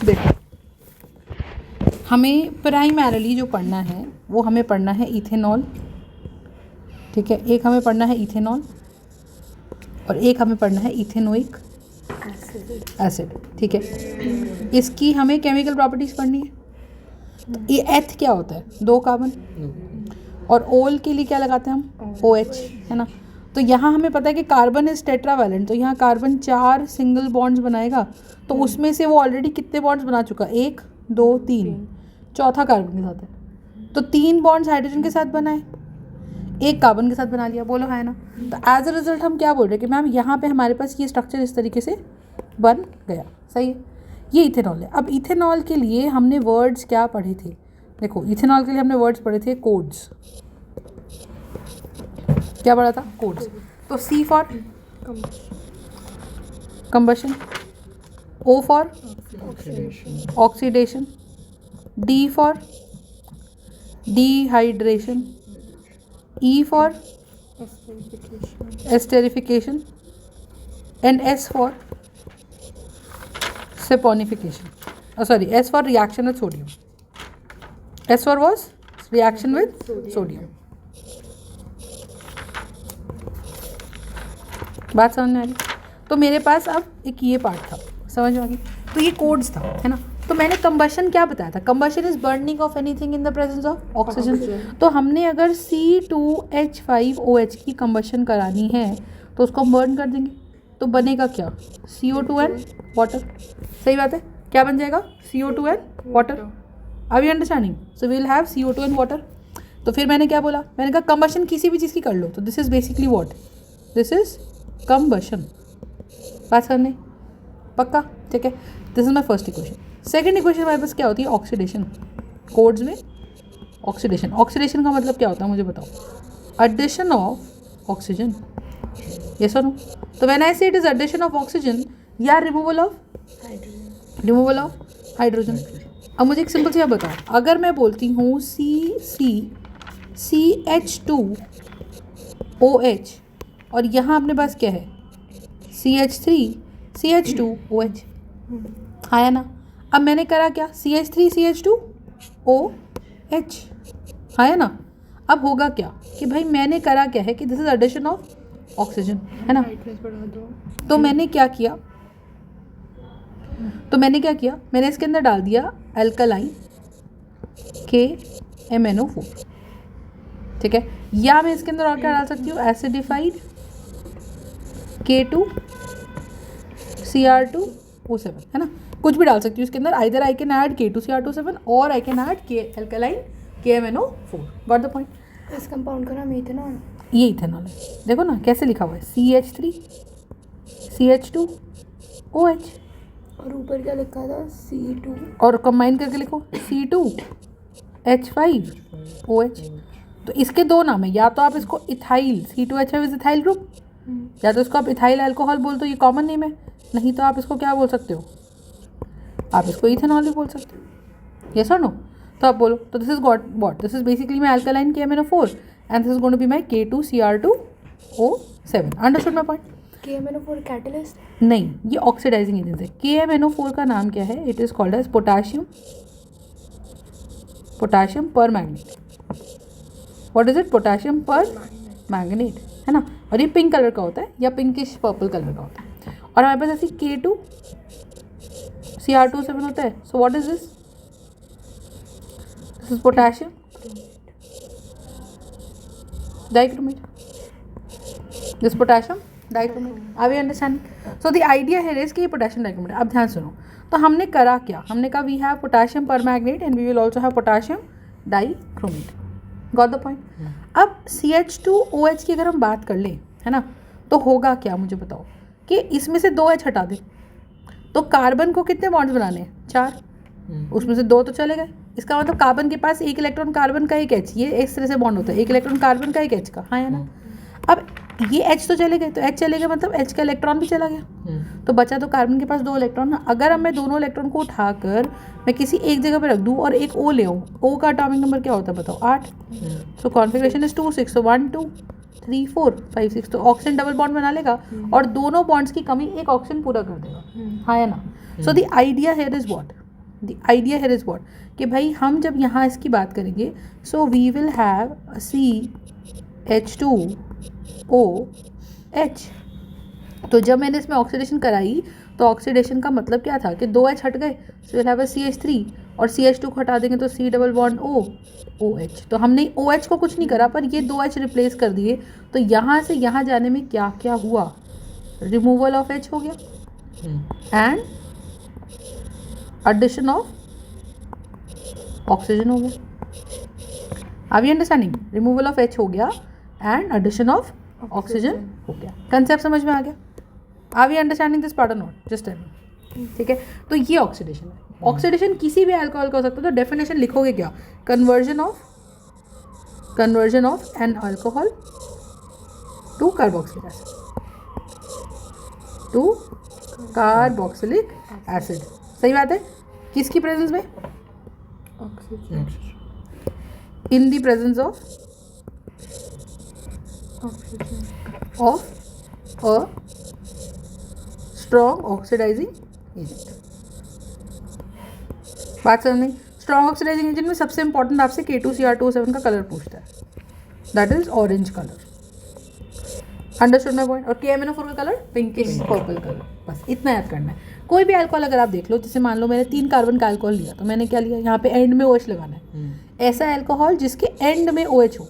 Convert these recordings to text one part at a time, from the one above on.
देखो, हमें प्राइमरली जो पढ़ना है वो हमें पढ़ना है इथेनॉल, ठीक है। एक हमें पढ़ना है इथेनॉल और एक हमें पढ़ना है इथेनोइक एसिड, ठीक है। इसकी हमें केमिकल प्रॉपर्टीज़ पढ़नी है। तो ये एथ क्या होता है? 2 कार्बन, और ओल के लिए क्या लगाते हैं हम? OH, है ना। तो यहाँ हमें पता है कि कार्बन इज टेट्रावैलेंट, तो यहाँ कार्बन 4 सिंगल बॉन्ड्स बनाएगा। तो उसमें से वो ऑलरेडी कितने बॉन्ड्स बना चुका? 1 2 3, चौथा कार्बन के साथ है। तो 3 बॉन्ड्स हाइड्रोजन के साथ बनाए, 1 कार्बन के साथ बना लिया, बोलो है ना। तो एज अ रिजल्ट हम क्या बोल रहे हैं कि मैम यहाँ पे हमारे पास ये स्ट्रक्चर इस तरीके से बन गया, सही है। ये इथेनॉल है। अब इथेनॉल के लिए हमने वर्ड्स क्या पढ़े थे? देखो, इथेनॉल के लिए हमने वर्ड्स पढ़े थे कोड्स। क्या पढ़ा था? कोड्स। तो C for combustion, O for oxidation, D for dehydration, E for esterification and S for saponification. Sorry, S for reaction with sodium. S for was reaction with sodium. बात समझ में आ रही? तो मेरे पास अब एक ये पार्ट था, समझ में आ गई? तो ये कोड्स था, है ना। तो मैंने कंबशन क्या बताया था? Combustion is burning of anything in the presence of oxygen. तो हमने अगर C2H5OH की कंबशन करानी है तो उसको हम बर्न कर देंगे, तो बनेगा क्या? CO2 and water. सही बात है। क्या बन जाएगा? CO2 and water. Are you understanding? So we will have CO2 and water. तो फिर मैंने क्या बोला? मैंने कहा कंबशन किसी भी चीज़ की कर लो, तो this is basically what? This is combustion. बात करने पक्का? ठीक है। This is my first equation. Second equation हमारे पास क्या होती है? ऑक्सीडेशन। कोड्स में ऑक्सीडेशन। ऑक्सीडेशन का मतलब क्या होता है मुझे बताओ? एडिशन ऑफ ऑक्सीजन, यस और नो? तो when I say it is addition of oxygen या रिमूवल ऑफ हाइड्रोजन। अब मुझे एक सिंपल सी बात बताओ, अगर मैं बोलती हूँ CH2OH और यहाँ अपने पास क्या है? CH3CH2OH, हाँ या ना। अब मैंने करा क्या? CH3CH2OH, हाँ या ना। अब होगा क्या कि भाई मैंने करा क्या है कि this is addition of oxygen, है ना। तो मैंने क्या किया? मैंने इसके अंदर डाल दिया अल्कलाइन KMnO4, ठीक है। या मैं इसके अंदर और क्या डाल सकती हूँ? एसिडिफाइड K2Cr2O7, है ना। कुछ भी डाल सकती हूँ इसके अंदर। Either I can add K2Cr2O7 और I can add alkaline KMnO4। Got the point? इस कंपाउंड का नाम इथेनॉल। ये इथेनॉल है। देखो ना कैसे लिखा हुआ है, CH3CH2OH और ऊपर क्या लिखा था? C2 और कंबाइन करके लिखो C2H5OH। तो इसके 2 नाम है, या तो आप इसको ethyl C2H5 is ethyl group, या तो इसको आप इथाइल अल्कोहल बोल दो, ये कॉमन नेम है। नहीं तो आप इसको क्या बोल सकते हो? आप इसको इथेनॉल भी बोल सकते हो, यस और नो। तो आप बोलो, तो this is what? This is basically my alkaline KMnO4 and this is going to be my K2Cr2O7. Understood my point? KMnO4 catalyst नहीं, ये ऑक्सीडाइजिंग एजेंट है। KMnO4 का नाम क्या है? It is called as potassium permanganate. What is it? Potassium permanganate, है ना। और ये पिंक कलर का होता है या पिंकिश पर्पल कलर का होता है। और हमारे पास ऐसी K2Cr2O7 होता है। सो what is this? This is potassium dichromate. This potassium dichromate. Are we understanding? So the idea here is कि ये potassium dichromate। अब ध्यान सुनो, तो हमने करा क्या? हमने कहा we have potassium permanganate and we will also have potassium dichromate. Got the point? अब CH2OH की अगर हम बात कर लें, है ना, तो होगा क्या मुझे बताओ? कि इसमें से 2 H हटा दें तो कार्बन को कितने बॉन्ड्स बनाने हैं? 4। उसमें से 2 तो चले गए। इसका मतलब कार्बन के पास 1 इलेक्ट्रॉन कार्बन का 1 H, ये इस तरह से बॉन्ड होता है, 1 इलेक्ट्रॉन कार्बन का 1 H का, हाँ या ना। अब ये H तो चले गए, तो H चले गए मतलब H का इलेक्ट्रॉन भी चला गया, तो बचा तो कार्बन के पास 2 इलेक्ट्रॉन ना। अगर अब मैं दोनों इलेक्ट्रॉन को उठाकर मैं किसी एक जगह पे रख दूँ और एक O ले आऊँ, O का एटॉमिक नंबर क्या होता है बताओ? 8। सो कॉन्फिगरेशन इज 2 6, सो 1 2 3 4 5 6, तो ऑक्सीजन डबल बॉन्ड बना लेगा और दोनों बॉन्ड्स की कमी एक ऑक्सीजन पूरा कर देगा, हाँ या ना। So the idea here is what? The idea here is what कि भाई हम जब यहाँ इसकी बात करेंगे सो वी विल हैव CH2OH। तो जब मैंने इसमें ऑक्सीडेशन कराई तो ऑक्सीडेशन का मतलब क्या था कि 2H हट गए, सो विल हैव अ CH3 और CH2 को हटा देंगे तो C डबल बॉन्ड OH। तो हमने OH को कुछ नहीं करा पर ये 2H रिप्लेस कर दिए। तो यहाँ से यहाँ जाने में क्या क्या हुआ, रिमूवल ऑफ H हो गया एंड एडिशन ऑफ ऑक्सीजन हो गया। Are we understanding? Removal of H हो गया एंड एडिशन ऑफ ऑक्सीजन हो गया। कंसेप्ट समझ में आ गया? Are we understanding this part और नॉट? Just tell me. ठीक है, तो ये ऑक्सीडेशन है। ऑक्सीडेशन किसी भी अल्कोहल का हो सकता है। तो डेफिनेशन लिखोगे क्या? Conversion of an alcohol to carboxylic acid, to carboxylic acid. सही बात है। किसकी प्रेजेंस में? Oxygen in the presence of a strong oxidising agent. बात समझ नहीं? स्ट्रॉन्ग ऑक्सीडाइजिंग एजेंट में सबसे इंपॉर्टेंट आपसे K2Cr2O7 का कलर पूछता है, that is orange colour. Understood my point? और KMnO4 का कलर पिंकिश पर्पल कलर। बस इतना याद करना है। कोई भी अल्कोहल अगर आप देख लो, जैसे मान लो मैंने 3 कार्बन का अल्कोहल लिया तो मैंने क्या लिया, यहाँ पे एंड में OH लगाना है। ऐसा अल्कोहल जिसके एंड में OH हो,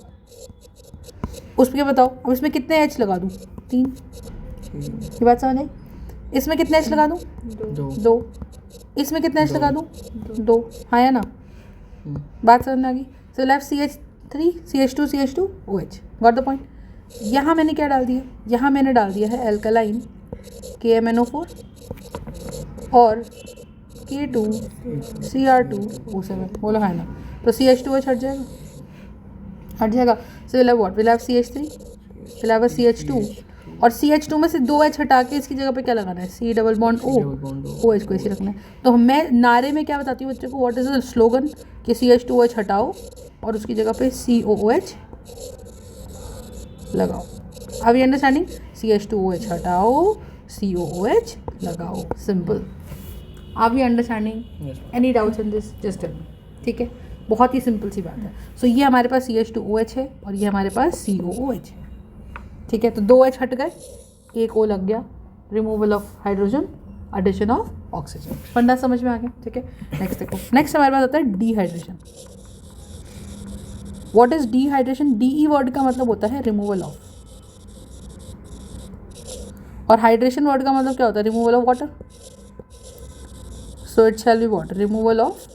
उसमें बताओ अब इसमें कितने H लगा दूँ? 3। ये बात समझ आई? इसमें कितने H लगा दूँ? 2। इसमें कितने H लगा दूँ? 2। हाँ या ना? बात समझ में आ गई? So left CH3 CH2 OH। Got the point? यहाँ मैंने क्या डाल दिया? यहाँ मैंने डाल दिया है एल्कलाइन KMnO4 और K2Cr2O7। बोलो है ना? तो CH2OH हट जाएगा, हट जाएगा। सो will have what? Will have CH3, will have a CH2 और CH2 में से 2H हटा के इसकी जगह पे क्या लगाना है? C डबल बॉन्ड OH को इसी रखना है। तो मैं नारे में क्या बताती हूँ बच्चों को? What is the slogan? कि CH2OH हटाओ और उसकी जगह पे COOH लगाओ। Are we understanding? CH2OH हटाओ, COOH लगाओ। Simple. Are we understanding? Any doubts in this? Just tell me. ठीक है, बहुत ही सिंपल सी बात है। सो ये हमारे पास CH2OH है और ये हमारे पास COOH है। ठीक है, तो 2H हट गए, एक O लग गया, removal of hydrogen, addition of oxygen. फंडा समझ में आ गया? ठीक है, नेक्स्ट देखो। नेक्स्ट हमारे पास आता है dehydration. What is dehydration? DE word का मतलब होता है रिमूवल ऑफ, और हाइड्रेशन वर्ड का मतलब क्या होता है? Removal of water. So it shall be what? Removal of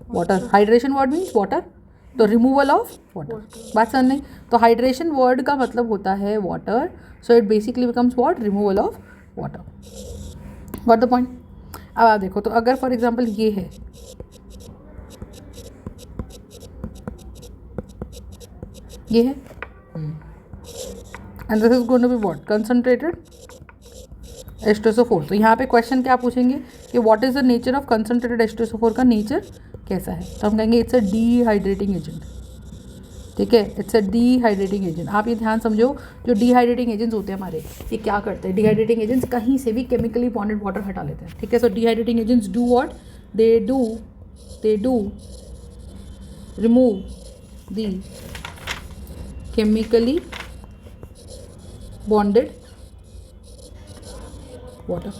water. Hydration word means water, तो रिमूवल ऑफ वाटर। बात समझ नहीं? तो हाइड्रेशन वर्ड का मतलब होता है water, so it basically becomes what? Removal of water. Got the point? अब आप देखो, तो अगर फॉर एग्जांपल ये है, ये है and this is going to be what? Concentrated H2SO4। तो यहाँ पे क्वेश्चन क्या पूछेंगे कि what is the nature of concentrated H2SO4 का नेचर कैसा है? तो हम कहेंगे इट्स अ डिहाइड्रेटिंग एजेंट। ठीक है, इट्स अ डिहाइड्रेटिंग एजेंट। आप ये ध्यान समझो, जो डिहाइड्रेटिंग एजेंट्स होते हैं हमारे, ये क्या करते हैं? डिहाइड्रेटिंग एजेंट्स कहीं से भी केमिकली बॉन्डेड वाटर हटा लेते हैं। ठीक है, so dehydrating agents do what? They do remove the chemically bonded water.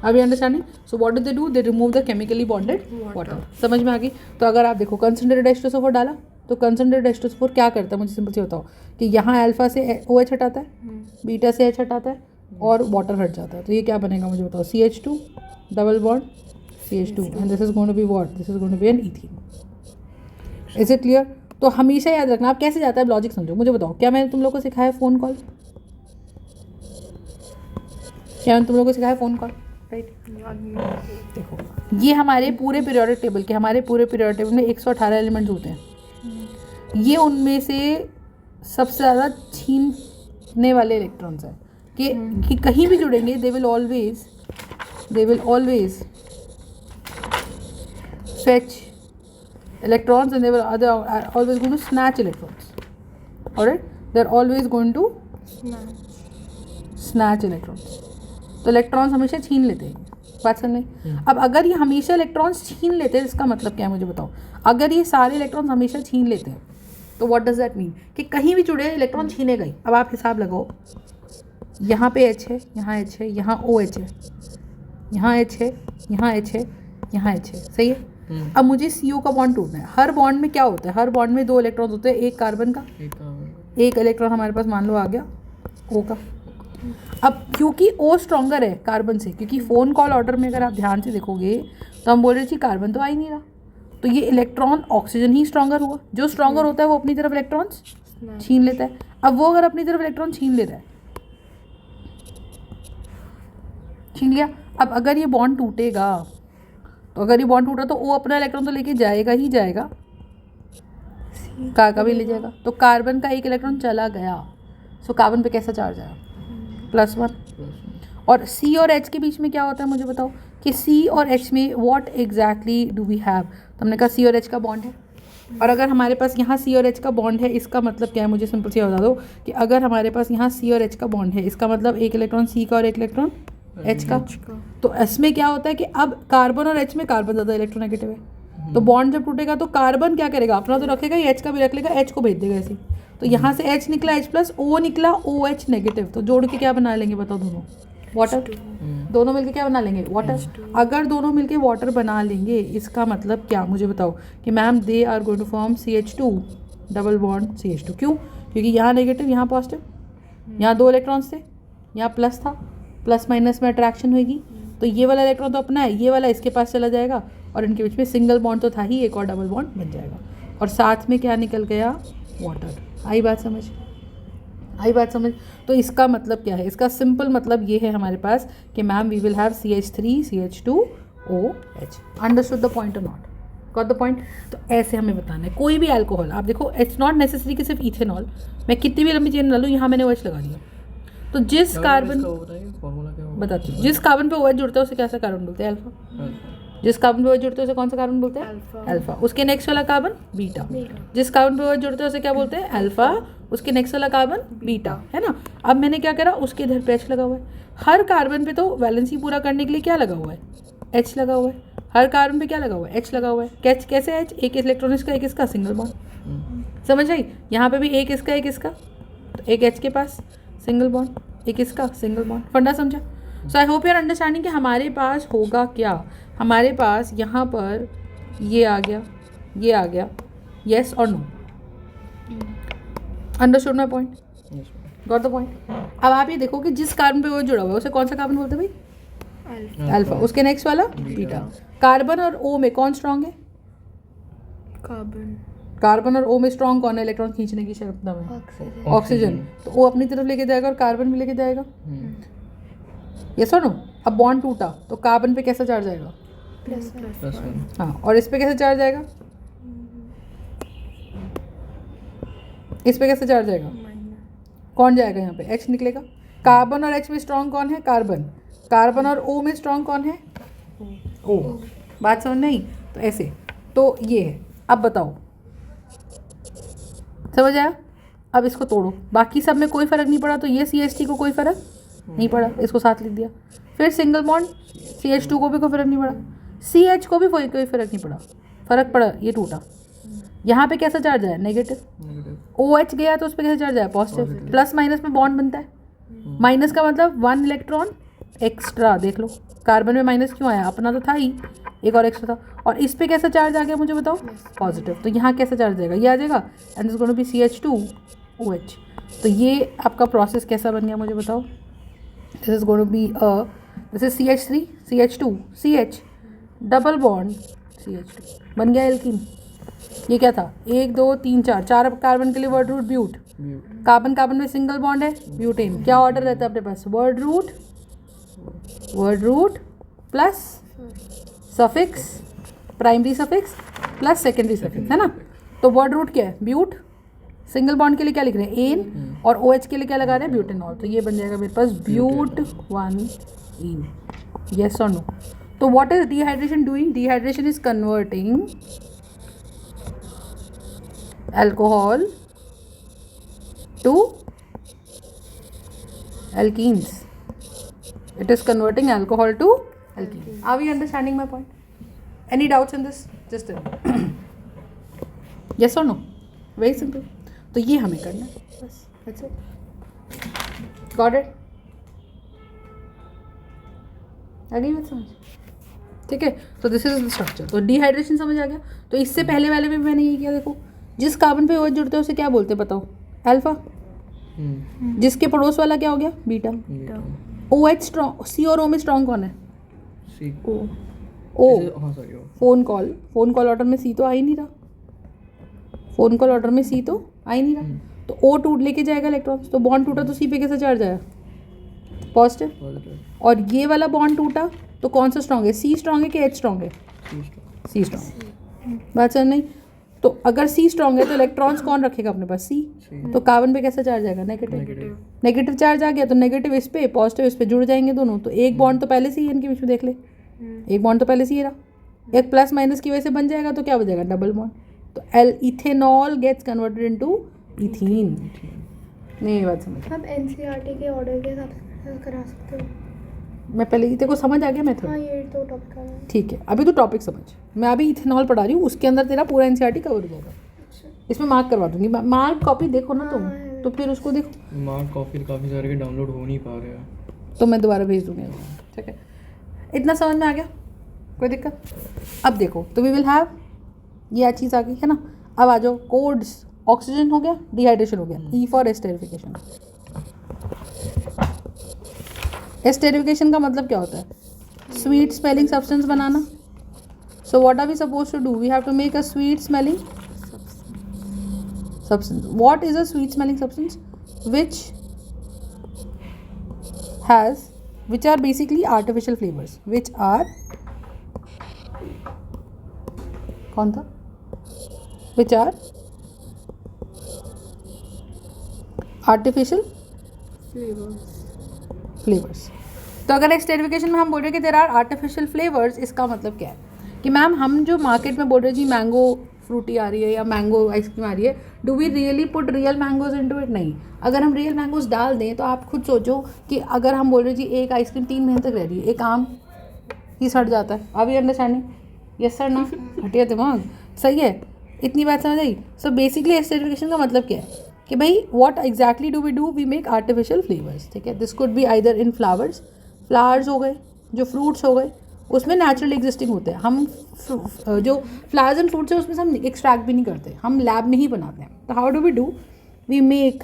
Are we understanding? So what do? They remove the chemically bonded water. समझ में आ गई? तो अगर आप देखो कंसंट्रेटेड H2SO4 डाला, तो कंसंट्रेटेड H2SO4 क्या करता है? मुझे सिंपल से बताओ कि यहाँ अल्फा से OH हटाता है, बीटा से H हटाता है और वाटर हट जाता है। तो ये क्या बनेगा मुझे बताओ? CH2 double bond CH2 and this is going to be what? This is going to be an ethene. Is it clear? तो हमेशा याद रखना। आप कैसे जाता है लॉजिक समझो। मुझे बताओ, क्या मैंने तुम लोग को सिखाया फ़ोन कॉल? क्या मैंने तुम लोगों को सिखाया फ़ोन कॉल? राइट। देखो, ये हमारे पूरे पीरियोडिक टेबल के, हमारे पूरे पीरियोडिक टेबल में 118 एलिमेंट्स होते हैं। ये उनमें से सबसे ज़्यादा छीनने वाले इलेक्ट्रॉन्स हैं कि कहीं भी जुड़ेंगे they will always fetch electrons and they are always going to snatch electrons. Alright, they are always going to snatch electrons. तो इलेक्ट्रॉन्स हमेशा छीन लेते हैं। बात समझ में? अब अगर ये हमेशा इलेक्ट्रॉन्स छीन लेते हैं, इसका मतलब क्या है मुझे बताओ? अगर ये सारे इलेक्ट्रॉन्स हमेशा छीन लेते हैं तो व्हाट डज दैट मीन कि कहीं भी जुड़े इलेक्ट्रॉन छीने गए। अब आप हिसाब लगाओ, यहाँ पे H है, यहाँ H है, यहाँ OH है, यहाँ H है, यहाँ H है, यहाँ H है, सही है। अब मुझे CO का बॉन्ड टूटना है। हर बॉन्ड में क्या होता है? हर बॉन्ड में 2 इलेक्ट्रॉन होते हैं, एक कार्बन का, एक इलेक्ट्रॉन हमारे पास मान लो आ गया O का। अब क्योंकि O स्ट्रॉन्गर है कार्बन से, क्योंकि फ़ोन कॉल ऑर्डर में अगर आप ध्यान से देखोगे तो हम बोल रहे थे कार्बन तो आ ही नहीं रहा, तो ये इलेक्ट्रॉन ऑक्सीजन ही स्ट्रॉन्गर हुआ। जो स्ट्रॉन्गर होता है वो अपनी तरफ इलेक्ट्रॉन्स छीन लेता है। अब वो अगर अपनी तरफ इलेक्ट्रॉन छीन ले रहा है, छीन लिया, अब अगर ये बॉन्ड टूटेगा तो अगर ये बॉन्ड टूटा तो वो अपना इलेक्ट्रॉन तो लेके जाएगा ही जाएगा, का भी ले जाएगा, तो कार्बन का एक इलेक्ट्रॉन चला गया। सो कार्बन पे कैसा चार्ज आया? +1। और C और H के बीच में क्या होता है मुझे बताओ कि C और H में what exactly do we have? तो हमने कहा C और H का बॉन्ड है, और अगर हमारे पास यहाँ C और H का बॉन्ड है, इसका मतलब क्या है? मुझे सिंपल से बता दो कि अगर हमारे पास यहाँ C और H का बॉन्ड है, इसका मतलब एक इलेक्ट्रॉन C का और एक इलेक्ट्रॉन H का। तो इसमें क्या होता है कि अब कार्बन और H में कार्बन ज़्यादा इलेक्ट्रोनेगेटिव है, तो बॉन्ड जब टूटेगा तो कार्बन क्या करेगा? अपना तो रखेगा, H का भी रख लेगा, H को भेज देगा ऐसे। तो यहाँ से H निकला H+, O निकला OH नेगेटिव, तो जोड़ के क्या बना लेंगे बताओ? दोनों वाटर। दोनों मिलके क्या बना लेंगे? वाटर। अगर दोनों मिलके वाटर बना लेंगे, इसका मतलब क्या मुझे बताओ कि ma'am they are going to form CH2 double bond CH2। क्यों? क्योंकि यहाँ नेगेटिव, यहाँ पॉजिटिव, यहाँ 2 इलेक्ट्रॉन्स थे, यहाँ प्लस था, प्लस माइनस में अट्रैक्शन होगी, तो ये वाला इलेक्ट्रॉन तो अपना है, ये वाला इसके पास चला जाएगा, और इनके बीच में सिंगल बॉन्ड तो था ही, एक और डबल बॉन्ड बन जाएगा, और साथ में क्या निकल गया? वाटर। आई बात समझ? आई बात समझ? तो इसका मतलब क्या है? इसका सिंपल मतलब ये है हमारे पास कि ma'am we will have CH3 CH2 OH। Understood the point और नॉट? Got the point? तो ऐसे हमें बताना है कोई भी अल्कोहल। आप देखो, इट्स नॉट नेसेसरी कि सिर्फ इथेनॉल, मैं कितनी भी लंबी चेन डालूँ, यहाँ मैंने OH लगा दिया, तो जिस कार्बन बताती हूँ, जिस कार्बन पे OH जुड़ता है उसे कैसा कार्बन बोलते हैं? अल्फा। जिस कार्बन पे OH जुड़ते हैं उसे कौन सा कार्बन बोलते हैं? अल्फा। उसके नेक्स्ट वाला कार्बन बीटा। जिस कार्बन पे OH जुड़ते हैं उसे क्या बोलते हैं? अल्फा। उसके नेक्स्ट वाला कार्बन बीटा, है ना? अब मैंने क्या करा, उसके इधर पे H लगा हुआ है। हर कार्बन पे तो वैलेंसी पूरा करने के लिए क्या लगा हुआ है? H लगा हुआ है। हर कार्बन पे क्या लगा हुआ है? H लगा हुआ है। कैसे H? एक इलेक्ट्रॉन इसका, एक इसका, सिंगल बॉन्ड। समझ आई? यहाँ पे भी एक इसका, एक इसका, तो एक H के पास सिंगल बॉन्ड, एक इसका सिंगल बॉन्ड। फंडा समझा? So I hope you are understanding कि हमारे पास होगा क्या। हमारे पास यहाँ पर ये आ गया, ये आ गया, येस और no. Understood my point? Got the point? अब आप ये देखो कि जिस कार्बन पे वो जुड़ा हुआ है उसे कौन सा कार्बन बोलते हैं भाई? अल्फा। उसके नेक्स्ट वाला बीटा। कार्बन और O में कौन स्ट्रॉन्ग है? कार्बन। कार्बन और O में स्ट्रॉन्ग कौन है इलेक्ट्रॉन खींचने की क्षमता में? ऑक्सीजन। तो O अपनी तरफ लेके जाएगा और कार्बन भी लेके जाएगा, यस और नो? अब बॉन्ड टूटा तो कार्बन पे कैसा चार्ज आएगा? +1। हाँ, और इस पे कैसे चार्ज आएगा? इस पे कैसे चार्ज आएगा? कौन जाएगा यहाँ पे? H निकलेगा। कार्बन और H में स्ट्रॉन्ग कौन है? कार्बन। कार्बन और O में स्ट्रॉन्ग कौन है? O। बात समझ नहीं? तो ऐसे, तो ये है। अब बताओ, समझ आया? अब इसको तोड़ो, बाकी सब में कोई फ़र्क नहीं पड़ा, तो ये CH3 को कोई फ़र्क नहीं पड़ा, इसको साथ लिख दिया। फिर सिंगल बॉन्ड CH2 को भी कोई फ़र्क नहीं पड़ा, CH को भी कोई फ़र्क नहीं पड़ा। फ़र्क पड़ा, ये टूटा। यहाँ पे कैसा चार्ज आया? नेगेटिव। OH गया तो उस पर कैसा चार्ज आया? पॉजिटिव। प्लस माइनस में बॉन्ड बनता है, माइनस का मतलब 1 इलेक्ट्रॉन एक्स्ट्रा। देख लो कार्बन में माइनस क्यों आया? अपना तो था ही, एक और एक्स्ट्रा था। और इस पे कैसा चार्ज आ गया मुझे बताओ? पॉजिटिव। तो यहाँ कैसा चार्ज आएगा? ये आ जाएगा, and is going to be CH2 OH। तो ये आपका प्रोसेस कैसा बन गया मुझे बताओ? This is going to be this is CH3 CH2 CH double bond CH2 बन गया एल्कीन। ये क्या था? 1 2 3 4 कार्बन के लिए word root but. Carbon carbon में सिंगल बॉन्ड है, ब्यूटेन। क्या ऑर्डर रहता है अपने पास? Word root plus suffix, primary suffix plus secondary suffix, है ना? तो वर्ड रूट क्या है? ब्यूट। सिंगल बॉन्ड के लिए क्या लिख रहे हैं? एन। और OH के लिए क्या लगा रहे हैं? ब्यूटेनॉल। तो ये बन जाएगा मेरे पास ब्यूट 1 इन। यस और नो? तो what is dehydration doing? Dehydration is converting alcohol to alkenes. It is converting alcohol to alkene. Are we understanding my point? Any doubts in this? Just tell me. Yes or no? Very simple. तो ये हमें करना है बस. That's it. Got it? आ गई बात समझ? ठीक है. तो दिस इज द स्ट्रक्चर. तो डिहाइड्रेशन समझ आ गया. तो इससे पहले वाले में मैंने ये किया. देखो, जिस कार्बन पे OH जुड़ते हैं उसे क्या बोलते हैं बताओ? अल्फा. जिसके पड़ोस वाला क्या हो गया? बीटा. OH strong. C और O में स्ट्रॉन्ग कौन है? C. O. Phone call order में C तो आ ही नहीं रहा. फोन कॉल ऑर्डर में C तो आ ही नहीं रहा. तो O टूट लेके जाएगा इलेक्ट्रॉन्स. तो बॉन्ड टूटा तो C पे कैसा चार्ज आया? पॉजिटिव. और ये वाला बॉन्ड टूटा तो कौन सा स्ट्रॉन्ग है? C स्ट्रॉन्ग है कि H स्ट्रॉन्ग है? C strong. बात समझ नहीं? तो अगर C स्ट्रॉन्ग है तो इलेक्ट्रॉन्स कौन रखेगा अपने पास? C. तो कार्बन पे कैसा चार्ज आएगा? नेगेटिव चार्ज आ गया. तो नेगेटिव इस पे, पॉजिटिव इस पे जुड़ जाएंगे दोनों. तो एक बॉन्ड तो पहले से ही इनके बीच में देख ले. एक बॉन्ड तो पहले से ही रहा. एक प्लस माइनस की वजह से बन जाएगा तो क्या बन जाएगा? Double bond. तो ethanol gets converted into ethene. नहीं ये बात समझ. आप NCERT के ऑर्डर के हिसाब से करा सकते हो. मैं पहले ही तेरे को समझ आ गया मेथड. हाँ, ये तो टॉपिक है. ठीक है. अभी तो टॉपिक समझ. मैं अभी इथेनॉल पढ़ा रही हूँ. उसके अंदर तेरा पूरा NCERT कवर हो जाएगा. इसमें मार्क करवा दूंगी. मार्क कॉपी देखो ना तुम. तो फिर उसको देखो. मार्क कॉपी काफ़ी सारे के डाउनलोड हो नहीं पा रहे हैं. तो मैं दोबारा भेज दूंगी. ठीक है. इतना समझ में आ गया? कोई दिक्कत? अब देखो. तो वी विल हैव ये चीज़ आ गई है ना. अब आ जाओ कोड्स. ऑक्सीजन हो गया, डिहाइड्रेशन हो गया. E for esterification. एस्टेरिफिकेशन का मतलब क्या होता है? स्वीट स्मेलिंग सब्सटेंस बनाना. So what are we suppose to do? We have to make a sweet smelling substance. What is a sweet smelling substance? Which are basically artificial flavors. Which are कौन था? Which are artificial flavors. तो अगर एक्सटेरिफिकेशन में हम बोल रहे हैं कि देयर आर आर्टिफिशियल फ्लेवर्स, इसका मतलब क्या है कि मैम हम जो मार्केट में बोल रहे हैं जी मैंगो फ्रूटी आ रही है या मैंगो आइसक्रीम आ रही है, do we really put real mangoes into it? नहीं. अगर हम रियल मैंगोज डाल दें तो आप खुद सोचो कि अगर हम बोल रहे हैं जी एक आइसक्रीम 3 महीने तक रह रही है, एक आम ही सड़ जाता है. Are we understanding? Yes sir. ना हटिया दिमाग. सही है. इतनी बात समझ आई? सो बेसिकली एस्टेरिफिकेशन का मतलब क्या है कि भाई what exactly do we do? We make artificial flavours. ठीक है. This could be either in flowers हो गए, जो फ्रूट्स हो गए, उसमें नेचुरली एग्जिस्टिंग होते हैं. हम जो फ्लावर्स एंड फ्रूट्स है उसमें से हम एक्सट्रैक्ट भी नहीं करते, हम लैब में ही बनाते हैं. तो how do we do? We make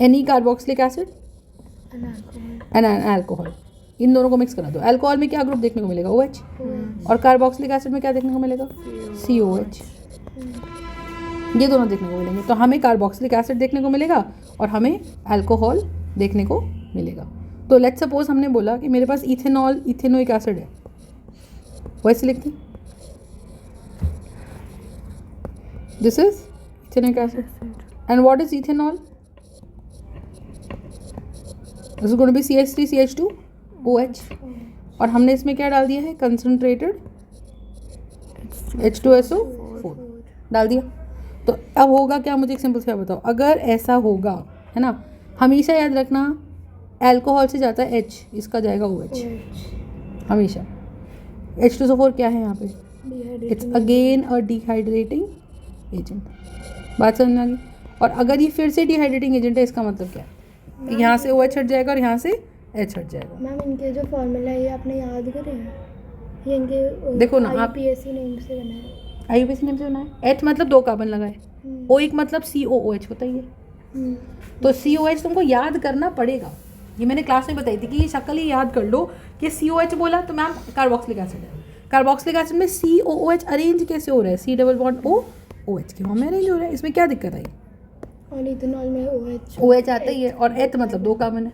any carboxylic acid and alcohol. इन दोनों को मिक्स करा दो. अल्कोहल में क्या ग्रुप देखने को मिलेगा? OH. और कार्बोक्सिलिक एसिड में क्या देखने को मिलेगा? COH. ये दोनों देखने को मिलेंगे. तो हमें कार्बोक्सिलिक एसिड देखने को मिलेगा और हमें अल्कोहल देखने को मिलेगा. तो लेट्स सपोज हमने बोला कि मेरे पास इथेनोइक एसिड है. वैसे लिखते हैं this is ethanoic acid. And what is ethanol? This is going to be CH3 CH2 OH. और हमने इसमें क्या डाल दिया है? कंसंट्रेटेड H2SO4 डाल दिया. तो अब होगा क्या? मुझे एक सिंपल सा बताओ. अगर ऐसा होगा, है ना, हमेशा याद रखना अल्कोहल से जाता है H, इसका जाएगा OH हमेशा. H2SO4 क्या है यहाँ पे? It's again a dehydrating agent. बात समझ में आ गई? और अगर ये फिर से डिहाइड्रेटिंग एजेंट है, इसका मतलब क्या है? यहाँ से OH हट जाएगा और यहाँ से H हट जाएगा. मैम इनके जो फॉर्मूला है ये आपने याद करे हैं? ये इनके देखो ना, आप IUPAC नेम से बना है. IUPAC नेम से बना है. H मतलब 2 कार्बन लगाए. OH मतलब COOH होता ही है. तो COH तुमको याद करना पड़ेगा. ये मैंने क्लास में बताई थी कि ये शक्ल ही याद कर लो कि COH बोला तो मैम कार्बोक्सिलिक एसिड है. कार्बोक्सिलिक एसिड में COOH अरेंज कैसे हो रहा है? C डबल बॉन्ड OH क्यों में अरेंज हो रहा है? इसमें क्या दिक्कत आई? और इथेनॉल में OH आता ही है. और एथ मतलब 2 कार्बन है.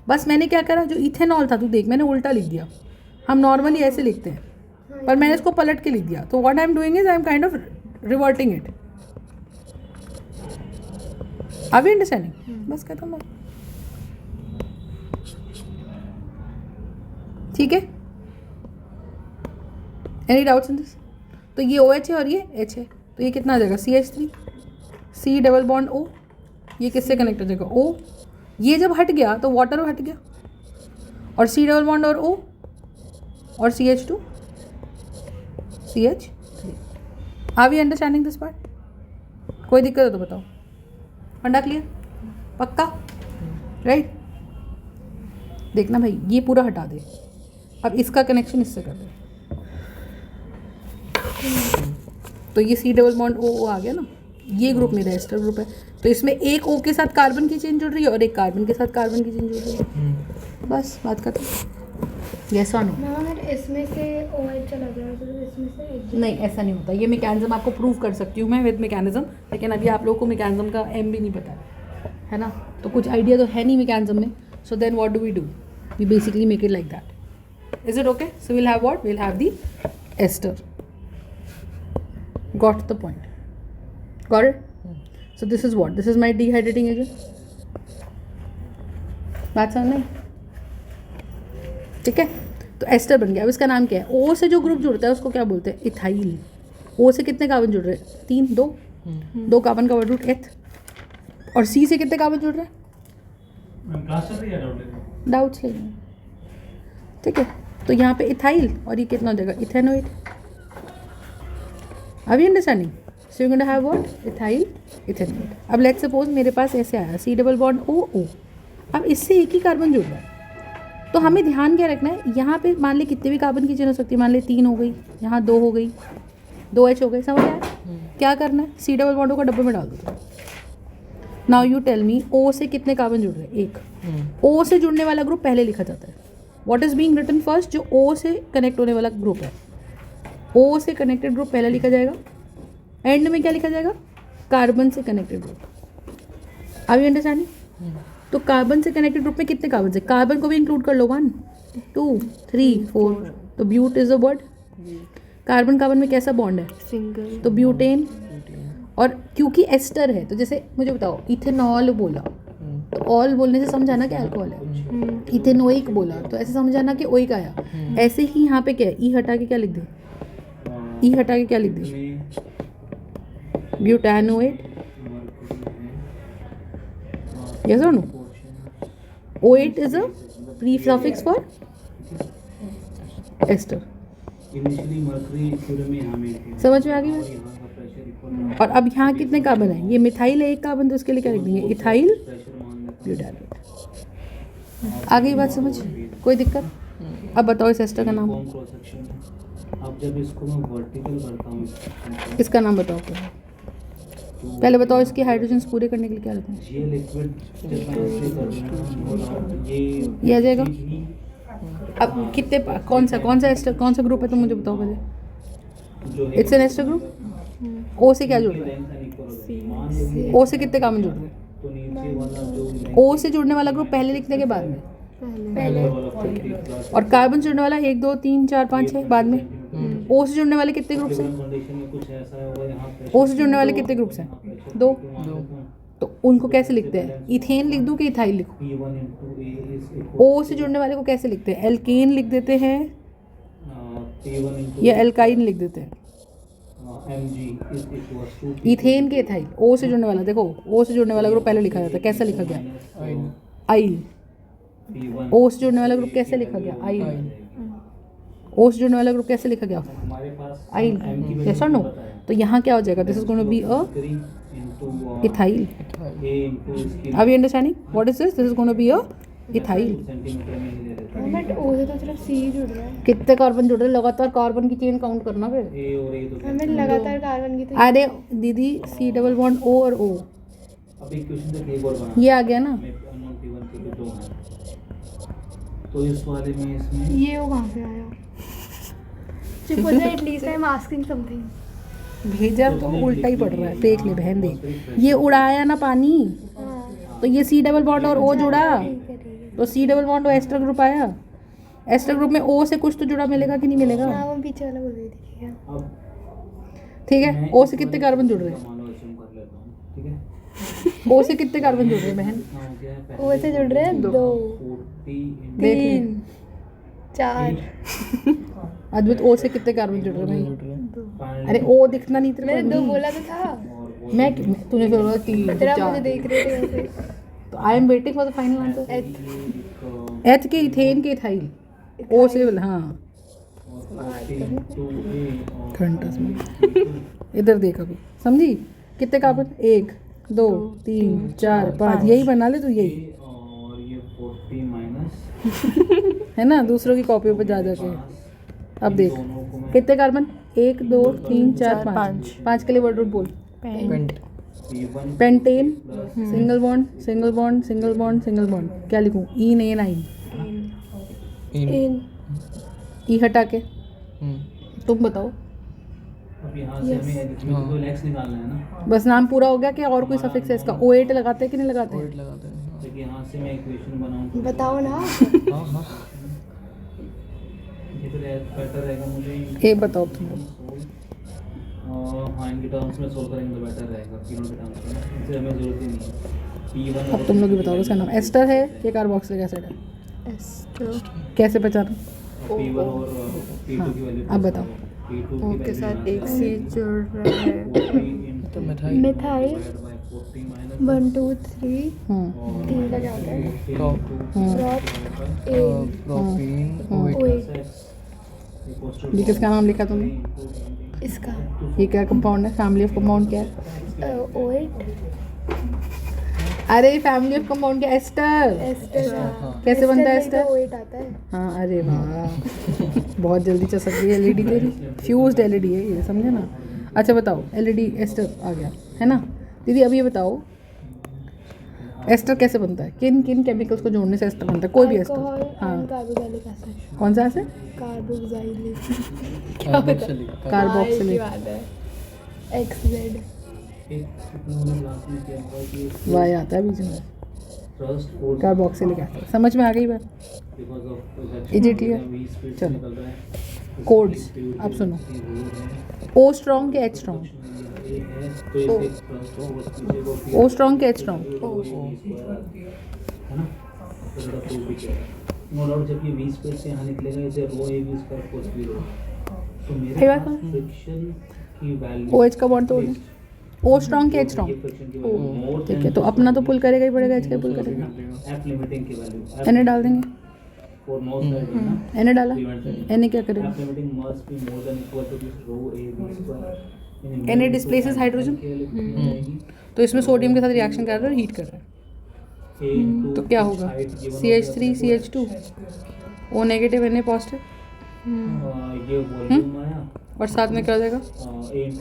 बस मैंने क्या करा, जो इथेनॉल था तू देख मैंने उल्टा लिख दिया. हम नॉर्मली ऐसे लिखते हैं पर मैंने इसको पलट के लिख दिया. तो what I am doing is I am kind of reverting it. Are we understanding? बस खत्म बात. ठीक है. Any doubts in this? तो ये OH है और ये H है. तो ये कितना आ जाएगा? CH3 C double bond O. ये किससे कनेक्ट हो जाएगा? O. ये जब हट गया तो वाटर हट गया, और C डबल बॉन्ड और O और CH2 CH3। Are we understanding this part? कोई दिक्कत हो तो बताओ। फंडा क्लियर? पक्का? राइट? देखना भाई, ये पूरा हटा दे, अब इसका कनेक्शन इससे कर दे, तो ये C डबल बॉन्ड O आ गया ना, ये ग्रुप मेरा एस्टर ग्रुप है, तो इसमें एक O के साथ कार्बन की चेन जुड़ रही है और एक कार्बन के साथ कार्बन की चेन जुड़ रही है। बस बात खत्म। यस और नो? मैम इसमें से OH चला गया तो इसमें से H नहीं, ऐसा नहीं होता। ये मैकेनिज्म आपको प्रूव कर सकती हूँ मैं विद मैकेनिज्म, लेकिन अभी आप लोगों को मैकेनिज्म का एम भी नहीं पता है ना, तो कुछ आइडिया तो है नहीं मैकेनिज्म में। So then what do we basically make it like that. Is it okay? So will have what? Will have the ester. Got the point? Got it? So this is what? This is my dehydrating agent. बात समझ में? ठीक है, तो ester बन गया। अब इसका नाम क्या है? ओ से जो ग्रुप जुड़ता है उसको क्या बोलते हैं? इथाइल। ओ से कितने कार्बन जुड़ रहे हैं? 3, 2 कार्बन का वर्ड रूट एथ। और सी से कितने कार्बन जुड़ रहे हैं? डाउट्स लेंगे, ठीक है। तो यहाँ पे इथाइल और ये कितना हो जाएगा? इथेनोइड। अभी understanding? So you going to have what? Ethyl ethanoate. अब लेट्स सपोज मेरे पास ऐसे आया C डबल बॉन्ड O। अब इससे एक ही कार्बन जुड़ रहा है, तो हमें ध्यान क्या रखना है, यहाँ पे मान ले कितने भी कार्बन की चेन हो सकती है, मान ले 3 हो गई, यहाँ 2 हो गई, 2H हो गई, समझ आया? क्या करना है? C डबल बॉन्ड को डब्बे में डाल दो। Now you tell me, O से कितने कार्बन जुड़ रहे हैं? एक। O से जुड़ने वाला ग्रुप पहले लिखा जाता है। What is being written first? जो O से कनेक्ट होने वाला ग्रुप है, O से कनेक्टेड ग्रुप पहले लिखा जाएगा, एंड में क्या लिखा जाएगा? कार्बन से connected group. Are you understanding? तो कार्बन से कनेक्टेड ग्रुप में कितने कार्बन है? कार्बन को भी इंक्लूड कर लो, 1 2 3 4। तो but is a word. Carbon carbon में कैसा बॉन्ड है? सिंगल। तो ब्यूटेन। और क्योंकि एस्टर है, तो जैसे मुझे बताओ, इथेनॉल बोला तो ऑल बोलने से समझाना कि अल्कोहल है। इथेनोइक बोला तो ऐसे समझाना कि ओइक आया। ऐसे ही यहाँ पे क्या है? ई हटा के क्या लिख दे? ई हटा के क्या लिख दे? ब्यूटानोएट। यस और no? O8 is a prefix for ester. समझ में आ गई बात? और अब यहाँ कितने कार्बन है? ये मिथाइल है, एक कार्बन, तो उसके लिए क्या लिख देंगे? इथाइल ब्यूटानोएट। आ गई बात समझ? कोई दिक्कत? अब बताओ इस एस्टर का नाम। अब जब इसको मैं वर्टिकल करता हूँ, इसका नाम बताओ पहले बताओ, इसके हाइड्रोजन पूरे करने के लिए क्या लगता है? ये लिक्विड जब मैं ऐसे करना ये आ जाएगा। अब कितने कौन सा एस्टर, कौन सा ग्रुप है, तो मुझे बताओ पहले। जो it's an ester group. O से क्या जुड़ रहा है? O से कितने कार्बन जुड़ रहे हैं? तो नीचे वाला जो O से जुड़ने वाला ग्रुप पहले लिखने के बाद में, पहले। और कार्बन से जुड़ने वाला 1 2 3 4 5 6 बाद में। O से जुड़ने वाले कितने ग्रुप्स हैं? कंडीशन में कुछ ऐसा होगा यहाँ पे O से जुड़ने वाले कितने ग्रुप्स हैं? 2। तो उनको कैसे लिखते हैं? इथेन लिख दूं कि इथाइल लिखूं? P1 into A is equal O से जुड़ने वाले को कैसे लिखते हैं? एल्केन लिख देते हैं P1 into या एल्काइन लिख देते हैं? Mg is equals to ethane के इथाइल। O से जुड़ने वाला, देखो O से जुड़ने वाला ग्रुप पहले लिखा जाता है, कैसा लिखा गया? आइल। P1 O से जुड़ने वाला ग्रुप कैसे लिखा गया? आइल। O से जुड़ने वाला ग्रुप कैसे लिखा गया? हमारे पास आइल। M की यस और नो? तो यहाँ क्या हो जाएगा? This is going to be a 3 into ethyl. A into इसकी are you understanding? What is this? This is going to be a ethyl. Centimetre में ही ले लेते हैं। बट O से तो सिर्फ C जुड़ रहा है। कितने कार्बन जुड़ रहे हैं? लगातार कार्बन की चेन काउंट करना फिर। A और A तो हमें लगातार कार्बन की तो अरे दीदी, C डबल बॉन्ड O और O, अब एक क्वेश्चन तक एक और बना ये आ गया ना। मैं अननोन P1 P2 दो हैं, तो इस वाले में इसमें ये वो कहाँ से आया? चुप हो जा, at least I am asking something. भेजा तो उल्टा ही पड़ रहा है, देख ले बहन देख, ये उड़ाया ना पानी, हाँ तो ये C डबल बॉन्ड और O जुड़ा, ठीक है ठीक है। तो C डबल बॉन्ड और एस्टर ग्रुप आया। एस्टर ग्रुप में O से कुछ तो जुड़ा मिलेगा कि नहीं मिलेगा? हाँ वो पीछे वाला बोल रही थी, ठीक है। अब ठीक है, मैं O इस से कितने वाले कार्बन जुड़ रहे हैं? मानो assume कर लेता हूँ, ठीक है। O से कितने कार्बन जुड़ रहे हैं बहन? कितना हो गया है? O से जुड़ रहे हैं 2 40 into देख ले। 3 4 अद्भुत, O से कितने कार्बन जुड़ रहे हैं भाई? अरे O दिखना नहीं तेरे मैंने को 2 नहीं। बोला तो था, मैं तूने फिर बोला 3 तेरा 4। मुझे देख रहे थे वैसे। तो I am waiting for the final answer. H के इथेन के इथाइल, ओ से हाँ घंटा में इधर देख अभी समझी कितने कार्बन 1 2 3 4 5 यही बना ले तू यही और ये 40 माइनस है ना दूसरों की कॉपियों पर जा जाके। अब देख कितने कार्बन 1 2 3 4 5 5 के लिए वर्ड रूट बोल। Pent pentane single bond single bond single bond single bond क्या लिखूं इन एन आइन इन ई हटा के तुम बताओ। अब यहाँ से हमें तो लेक्स निकालना है ना, बस नाम पूरा हो गया कि और कोई सफिक्स है इसका O8 लगाते हैं कि नहीं लगाते पोइट लगाते हैं। तो यहाँ से मैं इक्वेशन बनाऊँ बताओ ना। हाँ हाँ ये तो बेटर रहेगा मुझे। ये बताओ तुम लोग। हाँ इनके टर्म्स में सोल्व करेंगे तो बेटर रहेगा, तीनों के टर्म्स में इससे हमें ज़रूरत ही नहीं है। P1 अब तुम लोग ही बताओ उसका नाम एस्टर है ये कार्बोक्सिलिक एसिड है एस्टर कैसे पहचानो। P1 और P2 की वैल्यू अब बताओ। P2 ओ के साथ एक सी जुड़ रहा है। तो मिठाई मिथाइल 1 2 3 हम्म 3 का क्या होता है? प्रोपीन ये किसका नाम लिखा तुमने इसका ये क्या कंपाउंड है फैमिली ऑफ कंपाउंड क्या है। O8 अरे फैमिली ऑफ कंपाउंड क्या एस्टर एस्टर कैसे बनता है एस्टर। O8 आता है। हाँ अरे वाह बहुत जल्दी चसक गई एलईडी तेरी फ्यूज्ड एलईडी है ये समझे ना। अच्छा बताओ एलईडी एस्टर आ गया है ना दीदी। अब ये बताओ एस्टर कैसे बनता है किन किन केमिकल्स को जोड़ने से एस्टर बनता है कोई भी अल्कोहल एस्टर। हाँ एंड कार्बोक्सिलिक एसिड कौन सा एसिड कार्बोक्सिलिक कार्बोक्सिलिक बात है XZ वाई आता है बीच में ट्रस्ट कार्बोक्सिलिक एसिड समझ में आ गई बात। Is it clear? चलो कोड्स अब सुनो O स्ट्रॉन्ग के H स्ट्रॉन्ग O स्ट्रॉन्ग के H स्ट्रॉन्ग है ना, तो थोड़ा प्रूव भी किया नो डाउट। जब ये 20 पेज से यहाँ निकलेगा इसे rho A B square cos B rho, तो मेरे सही बात पास है। फ्रिक्शन की वैल्यू OH का बॉन्ड तोड़ O स्ट्रॉन्ग के H स्ट्रॉन्ग ठीक है तो अपना तो पुल करेगा ही पड़ेगा H का पुल करेगा एफ लिमिटिंग की वैल्यू एन डाल देंगे फॉर नो साइड है ना, एन डाला एन क्या करेगा एफ limiting must be more than equal to this row A B square. Na displaces hydrogen? तो इसमें सोडियम के साथ रिएक्शन कर रहा है और हीट कर रहा है तो क्या होगा CH3 CH2 O negative Na positive ये वॉल्यूम आया और साथ में क्या देगा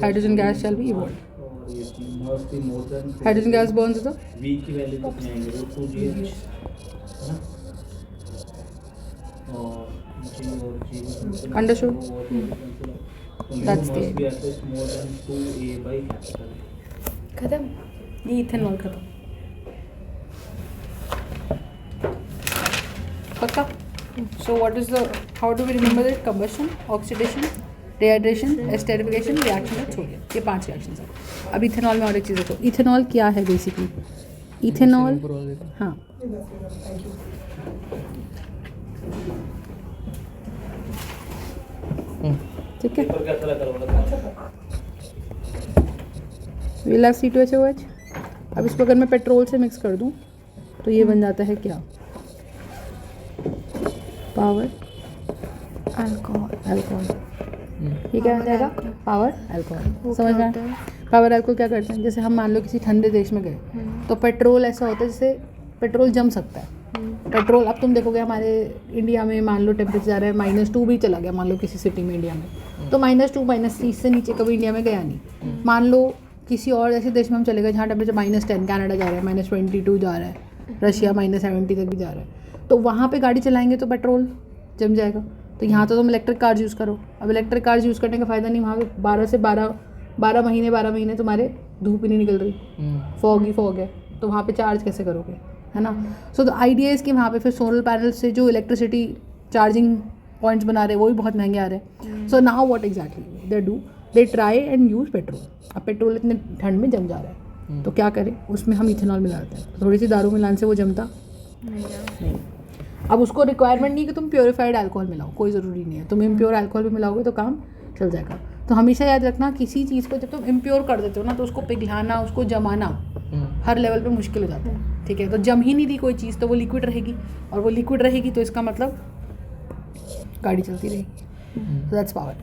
hydrogen gas shall be evolve. और ये must be more then hydrogen gas Burns तो V की वैल्यू कितनी आएंगे √2GH है ना, और G और G Understood. That's the must be at least more than 2A by capital. खत्म। ये इथेनॉल खत्म पक्का। So what is the how do we remember it combustion oxidation dehydration esterification reaction with sodium ये 5 reactions हैं। अब ethanol में और एक चीज़ देखो इथेनॉल क्या है बेसिकली इथेनॉल हाँ ठीक है वील हैव C2H2OH। अब इसको अगर मैं पेट्रोल से मिक्स कर दूं तो ये बन जाता है क्या पावर अल्कोहल ये क्या बन जाएगा पावर अल्कोहल। समझ में आया पावर अल्कोहल क्या करते हैं जैसे हम मान लो किसी ठंडे देश में गए तो पेट्रोल ऐसा होता है जैसे पेट्रोल जम सकता है पेट्रोल। अब तुम देखोगे हमारे इंडिया में मान लो टेम्परेचर जा रहा है -2 भी चला गया मान लो किसी सिटी में इंडिया में तो -2 -3 से नीचे कभी इंडिया में गया नहीं। मान लो किसी और ऐसे देश में हम चले गए जहाँ टेम्परेचर -10 कनाडा जा रहा है -22 जा रहा है रशिया -70 तक भी जा रहा है तो वहाँ पे गाड़ी चलाएंगे तो पेट्रोल जम जाएगा। तो यहाँ तो तुम इलेक्ट्रिक कार्स यूज़ करो। अब इलेक्ट्रिक कार्स यूज़ करने का फ़ायदा नहीं वहाँ पे 12 महीने तुम्हारे धूप ही नहीं निकल रही फॉग है तो वहाँ पे चार्ज कैसे करोगे है ना। सो द आइडिया इज़ कि वहाँ पे फिर सोलर पैनल से जो इलेक्ट्रिसिटी चार्जिंग पॉइंट्स बना रहे हैं वो भी बहुत महंगे आ रहे हैं। So now what exactly they try and use petrol. अब पेट्रोल इतने ठंड में जम जा रहा है तो क्या करें उसमें हम इथेनॉल मिला देते हैं थोड़ी सी दारू मिलाने से वो जमता नहीं। अब उसको रिक्वायरमेंट नहीं कि तुम प्योरीफाइड अल्कोहल मिलाओ कोई ज़रूरी नहीं है तुम इम्प्योर अल्कोहल भी मिलाओगे तो काम चल जाएगा। तो हमेशा याद रखना किसी चीज़ को जब तुम इम्प्योर कर देते हो ना तो उसको पिघलाना उसको जमाना हर लेवल पे मुश्किल हो जाता है, ठीक है। तो जम ही नहीं रही कोई चीज़ तो वो लिक्विड रहेगी, और वो लिक्विड रहेगी तो इसका मतलब गाड़ी चलती रहेगी। That's power.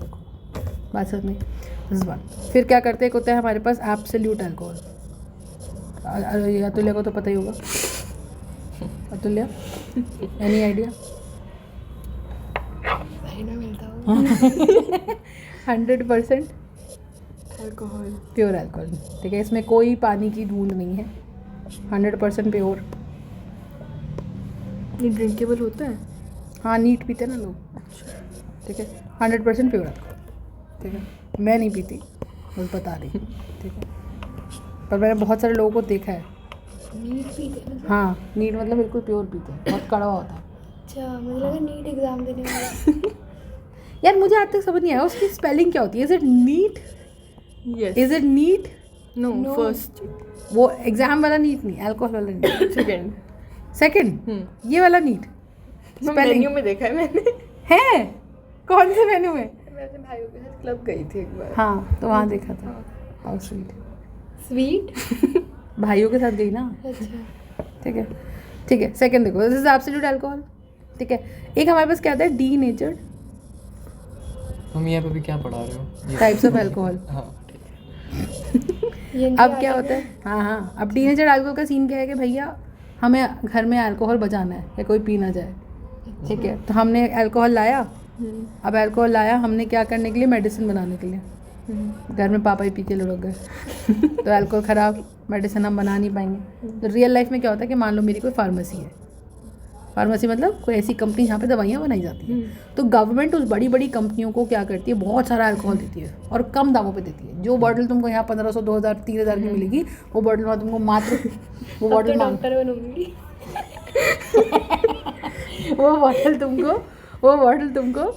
बात समझ में? This is one. फिर क्या करते हैं, होता है हमारे पास एब्सोल्यूट अल्कोहल। अतुल्य को तो पता ही होगा। अतुल्य, any idea? 100% alcohol, pure alcohol, ठीक है। इसमें कोई पानी की बूंद नहीं है, 100% प्योर। ये ड्रिंकेबल होता है? हाँ, नीट पीते ना लोग, ठीक है। 100% प्योर अल्कोहल, ठीक है। मैं नहीं पीती, बस बता रही, ठीक है। पर मैंने बहुत सारे लोगों को देखा है। नीट पीते हैं मतलब? हाँ, नीट मतलब बिल्कुल प्योर पीते हैं, बहुत कड़वा होता है। अच्छा, मुझे लगा नीट एग्जाम देने वाले। यार मुझे आज तक समझ नहीं आया उसकी स्पेलिंग क्या होती है। Is it neat? Yes. Is it neat? No, No. First, वो एग्जाम वाला नीट नहीं, अल्कोहल वाला नीट। सेकंड। सेकंड, ये वाला नीट मेन्यू में देखा है मैंने। है। कौन से मेनू में? मैं अपने भाइयों के साथ क्लब गई थी एक बार। हाँ, तो वहाँ देखा था। How sweet. स्वीट? भाइयों के साथ गई ना, अच्छा। ठीक है, ठीक है। सेकंड देखो, दिस इज एब्सोल्यूट अल्कोहल, ठीक है। एक हमारे पास क्या आता है, डी नेचर्ड तुम यहाँ पे भी क्या पढ़ा रहे हो? Types of alcohol. हाँ ठीक है। ये इनकी अब क्या आदत होता है, हाँ हाँ, अब डी नेचर्ड अल्कोहल का सीन क्या है कि भैया हमें घर में अल्कोहल बचाना है या कोई पी ना जाए, ठीक है। तो हमने अल्कोहल लाया, अब अल्कोहल लाया हमने क्या करने के लिए, मेडिसिन बनाने के लिए। घर में पापा ही पी के लुढ़क गए तो अल्कोहल ख़राब, मेडिसिन हम बना नहीं पाएंगे। तो रियल लाइफ में क्या होता है कि मान लो मेरी कोई फार्मेसी है, फार्मेसी मतलब कोई ऐसी कंपनी जहाँ पे दवाइयाँ बनाई जाती हैं, तो गवर्नमेंट उस बड़ी बड़ी कंपनियों को क्या करती है, बहुत सारा अल्कोहल देती है और कम दामों पे देती है। जो बॉटल तुमको यहाँ 1500, 2000, 3000 की मिलेगी, वो बॉटल में तुमको मात्र वो बॉटल डॉक्टर बनूंगी। वो बॉटल तुमको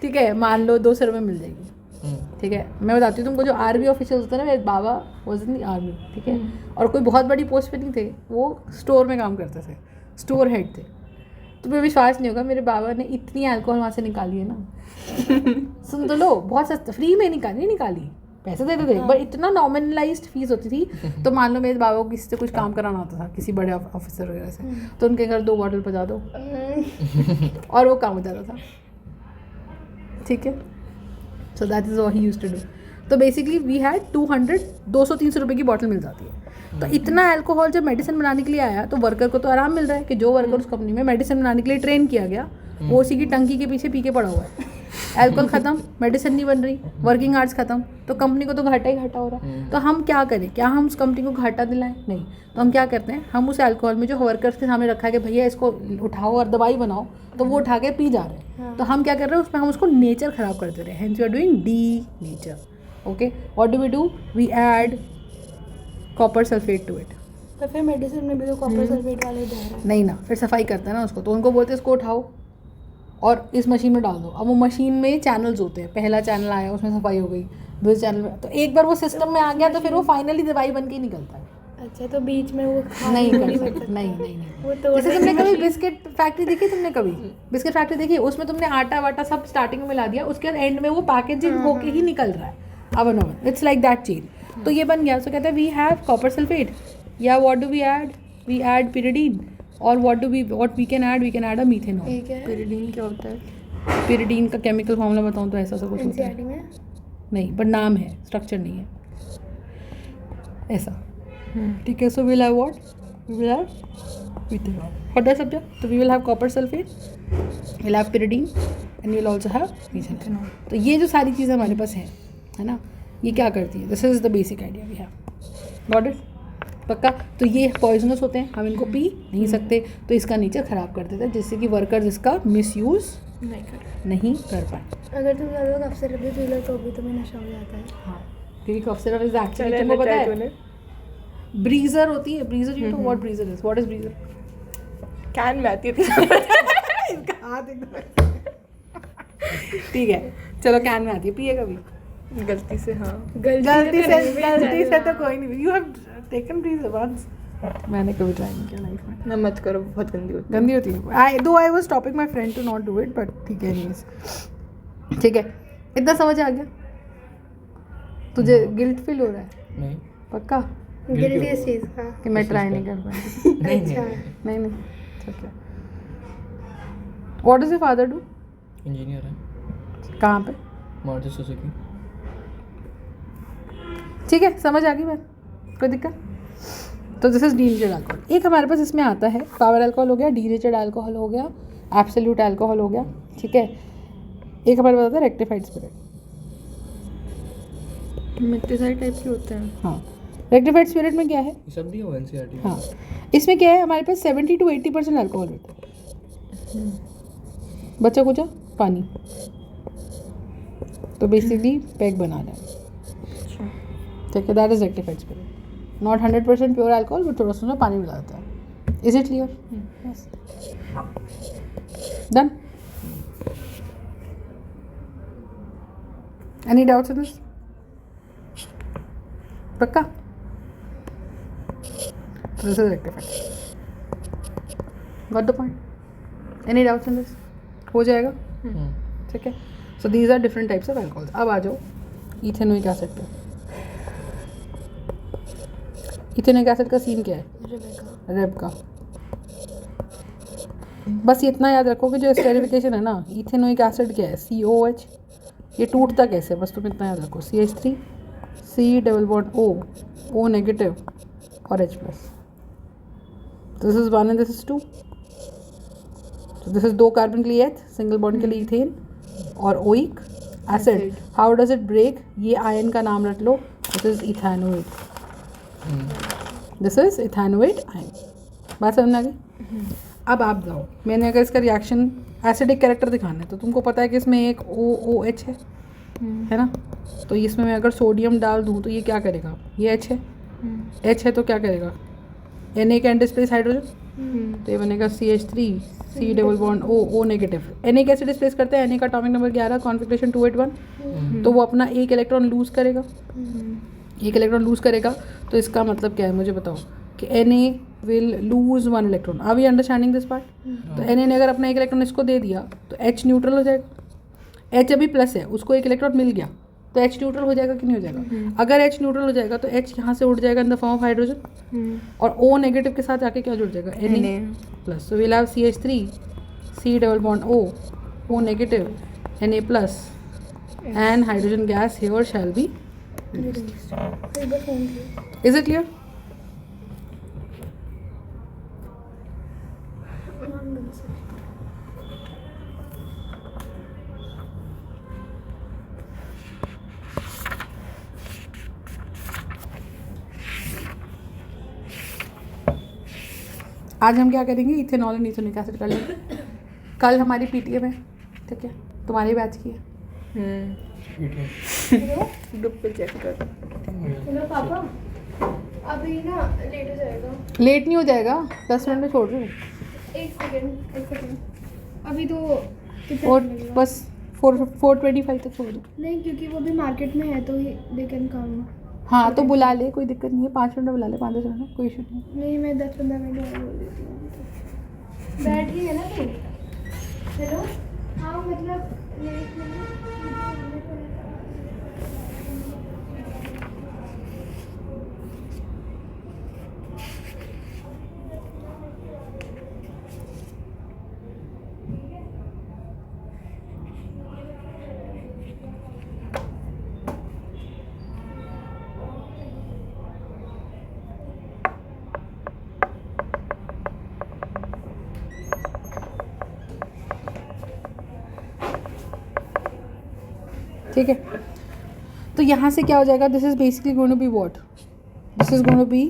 ठीक है, मान लो 200 रुपये मिल जाएगी, ठीक है। मैं बताती हूँ तुमको, जो आर्मी ऑफिसर्स होते हैं ना, मेरे बाबा वॉज इन दी आर्मी, ठीक है, और कोई बहुत बड़ी पोस्ट पे नहीं थे, वो स्टोर में काम करते थे, स्टोर हेड थे। तुम्हें विश्वास नहीं होगा, मेरे बाबा ने इतनी अल्कोहल वहाँ से निकाली है ना सुन तो लो, बहुत सस्ता, फ्री में निकाली, पैसे देते थे, बट इतना नॉमिनलाइज्ड फीस होती थी। तो मान लो मेरे बाबा को किसी से कुछ काम कराना होता था, किसी बड़े ऑफिसर वगैरह से, तो उनके घर 2 बॉटल पहुँचा दो और वो काम हो जाता था, ठीक है। So that is what he used to do. तो बेसिकली वी हैड 200-300 रुपये की बॉटल मिल जाती है। तो इतना अल्कोहल जब मेडिसिन बनाने के लिए आया, तो वर्कर को तो आराम मिल रहा है कि जो वर्कर उस कंपनी में मेडिसिन बनाने के लिए ट्रेन किया गया, वो उसी की टंकी के पीछे पी के पड़ा हुआ है। अल्कोहल ख़त्म, मेडिसिन नहीं बन रही, वर्किंग आवर्स ख़त्म, तो कंपनी को तो घाटा ही घाटा हो रहा है। तो हम क्या करें, क्या हम उस कंपनी को घाटा दिलाएं? नहीं। तो हम क्या करते हैं, हम उस अल्कोहल में जो वर्कर्स के सामने रखा है कि भैया इसको उठाओ और दवाई बनाओ, तो वो उठा के पी जा रहे हैं। तो हम क्या कर रहे हैं, उसमें हम उसको नेचर ख़राब कर दे रहे हैं। Hence we are doing denature. Okay, what do we do, we add copper sulphate to it. तो फिर मेडिसिन में भी तो कॉपर सल्फेट वाले दे रहे हैं। नहीं ना, फिर सफाई करते हैं ना उसको, तो उनको बोलते हैं इसको उठाओ और इस मशीन में डाल दो। अब वो मशीन में चैनल्स होते हैं, पहला चैनल आया उसमें सफाई हो गई, दूसरे चैनल में, तो एक बार वो सिस्टम में आ गया तो फिर वो फाइनली दवाई बन के ही निकलता है। अच्छा, तो बीच में वो नहीं खाली कर नहीं सकते, बन नहीं सकता। नहीं नहीं। वो तो जैसे तुमने कभी बिस्किट फैक्ट्री देखी, तुमने कभी बिस्किट फैक्ट्री देखी, उसमें तुमने आटा वाटा सब स्टार्टिंग में मिला दिया, उसके बाद एंड में वो पैकेजिंग होके ही निकल रहा है अब oven. It's like that chain. तो ये बन गया। सो कहते हैं वी हैव कॉपर सल्फेट, या what do we add, we add pyridine, और what we can add a methanol। ठीक है। pyridine क्या होता है? pyridine का केमिकल फॉर्मूला बताऊँ तो ऐसा सा कुछ होता है, एनसीईआरटी में नहीं बट नाम है, स्ट्रक्चर नहीं है ऐसा, ठीक है। So we will have what, we will have methanol for that subject। तो we will have copper sulphate, we will have pyridine and we will also have methanol। तो ये जो सारी चीज़ें हमारे पास हैं, है ना, ये क्या करती है, this is the basic idea we have. Got it? पक्का? तो ये पॉइजनस होते हैं, हम इनको पी नहीं सकते, तो इसका नेचर ख़राब कर देते हैं, जिससे कि वर्कर्स इसका मिसयूज़ नहीं कर पाए। अगर तुम ज़्यादा कफ सिरप भी पी लो तो भी तुम्हें नशा हो जाता है। हाँ, क्योंकि कफ सिरप इज एक्चुअली, तुमको पता है ब्रीजर होती है, ब्रीजर, you know what ब्रीजर is, what is ब्रीजर? Can में आती है। इसका हाथ एकदम ठीक है, चलो कैन में आती है, पिए कभी? गलती से, हाँ। गलती से तो कोई नहीं। You have taken breezer once? मैंने कभी ट्राई नहीं किया लाइफ में। ना मत करो, बहुत गंदी होती गंदी होती है। I was stopping my friend to not do it, but ठीक है एनीवेज, ठीक है। इतना समझ आ गया तुझे? गिल्ट फील हो रहा है? नहीं, पक्का? गिल्टी इस चीज़ का। कि मैं किस ट्राई चीज़ नहीं का? कर पाई? नहीं अच्छा। नहीं नहीं ठीक है। What does your father do? Engineer है कहाँ पे? मारुति सुजुकी। ठीक है, समझ आ गई बात, कोई दिक्कत? तो दिस इज डीनेचर्ड अल्कोहल। एक हमारे पास इसमें आता है पावर अल्कोहल हो गया, डीनेचर्ड अल्कोहल हो गया, एब्सोल्यूट अल्कोहल हो गया, ठीक है। एक हमारे पास आता है रेक्टिफाइड स्पिरिट। मेट्रिसाइड टाइप के होते हैं। हाँ, रेक्टिफाइड स्पिरिट में क्या है? ये सब दिया हुआ एनसीईआरटी में। हाँ, इसमें क्या है, हमारे पास 70 to 80% अल्कोहल रहता है, बचा कुचा पानी। तो बेसिकली पैक बनाना है, अच्छा। ठीक है। That is rectified spirit, not 100% pure alcohol, but थोड़ा सा पानी मिला देता है। Is it clear? Yes, done. Any doubts in this? पक्का? This is rectified. Got the point? Any doubts in this? हो जाएगा, ठीक है। So these are different types of alcohols. अब आ जाओ इथेनोइक एसिड पे। इथेनोइक एसिड का सीन क्या है? रेबका। बस ये इतना याद रखो कि जो स्टेरिफिकेशन है ना, इथेनोइक एसिड क्या है? COH। ये टूटता कैसे है, बस तुम इतना याद रखो, CH3 C double bond O negative और H plus. This is 1 and this is 2। तो दिस इज 2 कार्बन के लिए H, सिंगल बॉन्ड के लिए इथेन और oic acid. How does it break? ये आयन का नाम रख लो, this is ethanoid. This is ethanoid ion. बात समझ में आ गई? अब आप जाओ, मैंने अगर इसका रिएक्शन एसिडिक कैरेक्टर दिखाना है तो तुमको पता है कि इसमें एक OOH है ना। तो इसमें मैं अगर सोडियम डाल दूँ तो ये क्या करेगा? ये H है, H है तो क्या करेगा? Na कैन डिस्प्लेस हाइड्रोजन, तो ये बनेगा CH3 C double bond O negative. Na कैसे डिस्प्लेस करते हैं? Na का एटॉमिक नंबर 11, कॉन्फिगरेशन 281। तो वो अपना एक इलेक्ट्रॉन लूज करेगा, एक इलेक्ट्रॉन लूज करेगा। तो इसका मतलब क्या है मुझे बताओ कि Na will lose 1 electron. Are we understanding this part? तो Na ने अगर अपना एक इलेक्ट्रॉन इसको दे दिया तो H न्यूट्रल हो जाएगा। H अभी प्लस है, उसको एक इलेक्ट्रॉन मिल गया तो H न्यूट्रल हो जाएगा कि नहीं हो जाएगा? अगर H न्यूट्रल हो जाएगा तो H यहाँ से उड़ जाएगा in the form of hydrogen, और O नेगेटिव के साथ आके क्या जुड़ जाएगा? Na plus. So will have CH3 C double bond O negative Na plus and hydrogen gas here shall B released. Is it clear? आज हम क्या करेंगे? इथेनॉल एंड इथेनोइक एसिड कर लेंगे। कल हमारी PTM है, ठीक है, तुम्हारी बैच की है। ग्रुप पे चेक कर। हेलो पापा, अभी ना लेट हो जाएगा। लेट नहीं हो जाएगा, 10 मिनट में छोड़ रही हूँ। एक सेकेंड। अभी तो कितना और time लगेगा? बस 4:25 तक छोड़ दो। नहीं, क्योंकि वो भी मार्केट में है तो दे कैन कम। हाँ तो बुला ले, कोई दिक्कत नहीं है, 5 मिनट में बुला ले, 5-10 मिनट में कोई इशू नहीं है। नहीं, मैं 10-15 मिनट और बोल देती हूँ अभी तो। बैठ गई है ना तू? हेलो, हाँ मतलब लेट नहीं है। ठीक है, तो यहाँ से क्या हो जाएगा? This is basically going to be what? This is going to be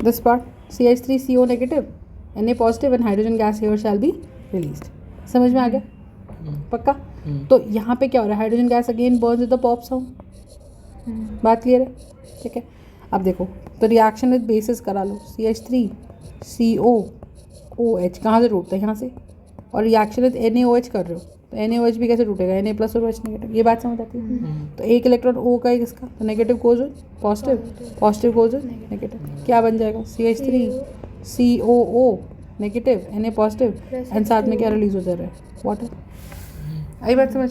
this part, CH3 CO negative Na positive and hydrogen gas here shall be released. समझ में आ गया? पक्का? तो यहाँ पे क्या हो रहा है? Hydrogen gas again Burns with the pop sound. बात क्लियर है? ठीक है, अब देखो तो रिएक्शन विद बेसिस करा लो, CH3 COOH कहाँ से टूटता है? यहाँ से। और रिएक्शन विद NaOH कर रहे हो तो NaOH भी कैसे टूटेगा? Na प्लस और OH नेगेटिव। ये बात समझ आती है? तो एक इलेक्ट्रॉन O का है किसका? तो negative goes with positive, positive goes with negative. क्या बन जाएगा? CH3 COO negative Na positive and साथ में क्या रिलीज हो जा रहा है? वाटर। आई बात समझ?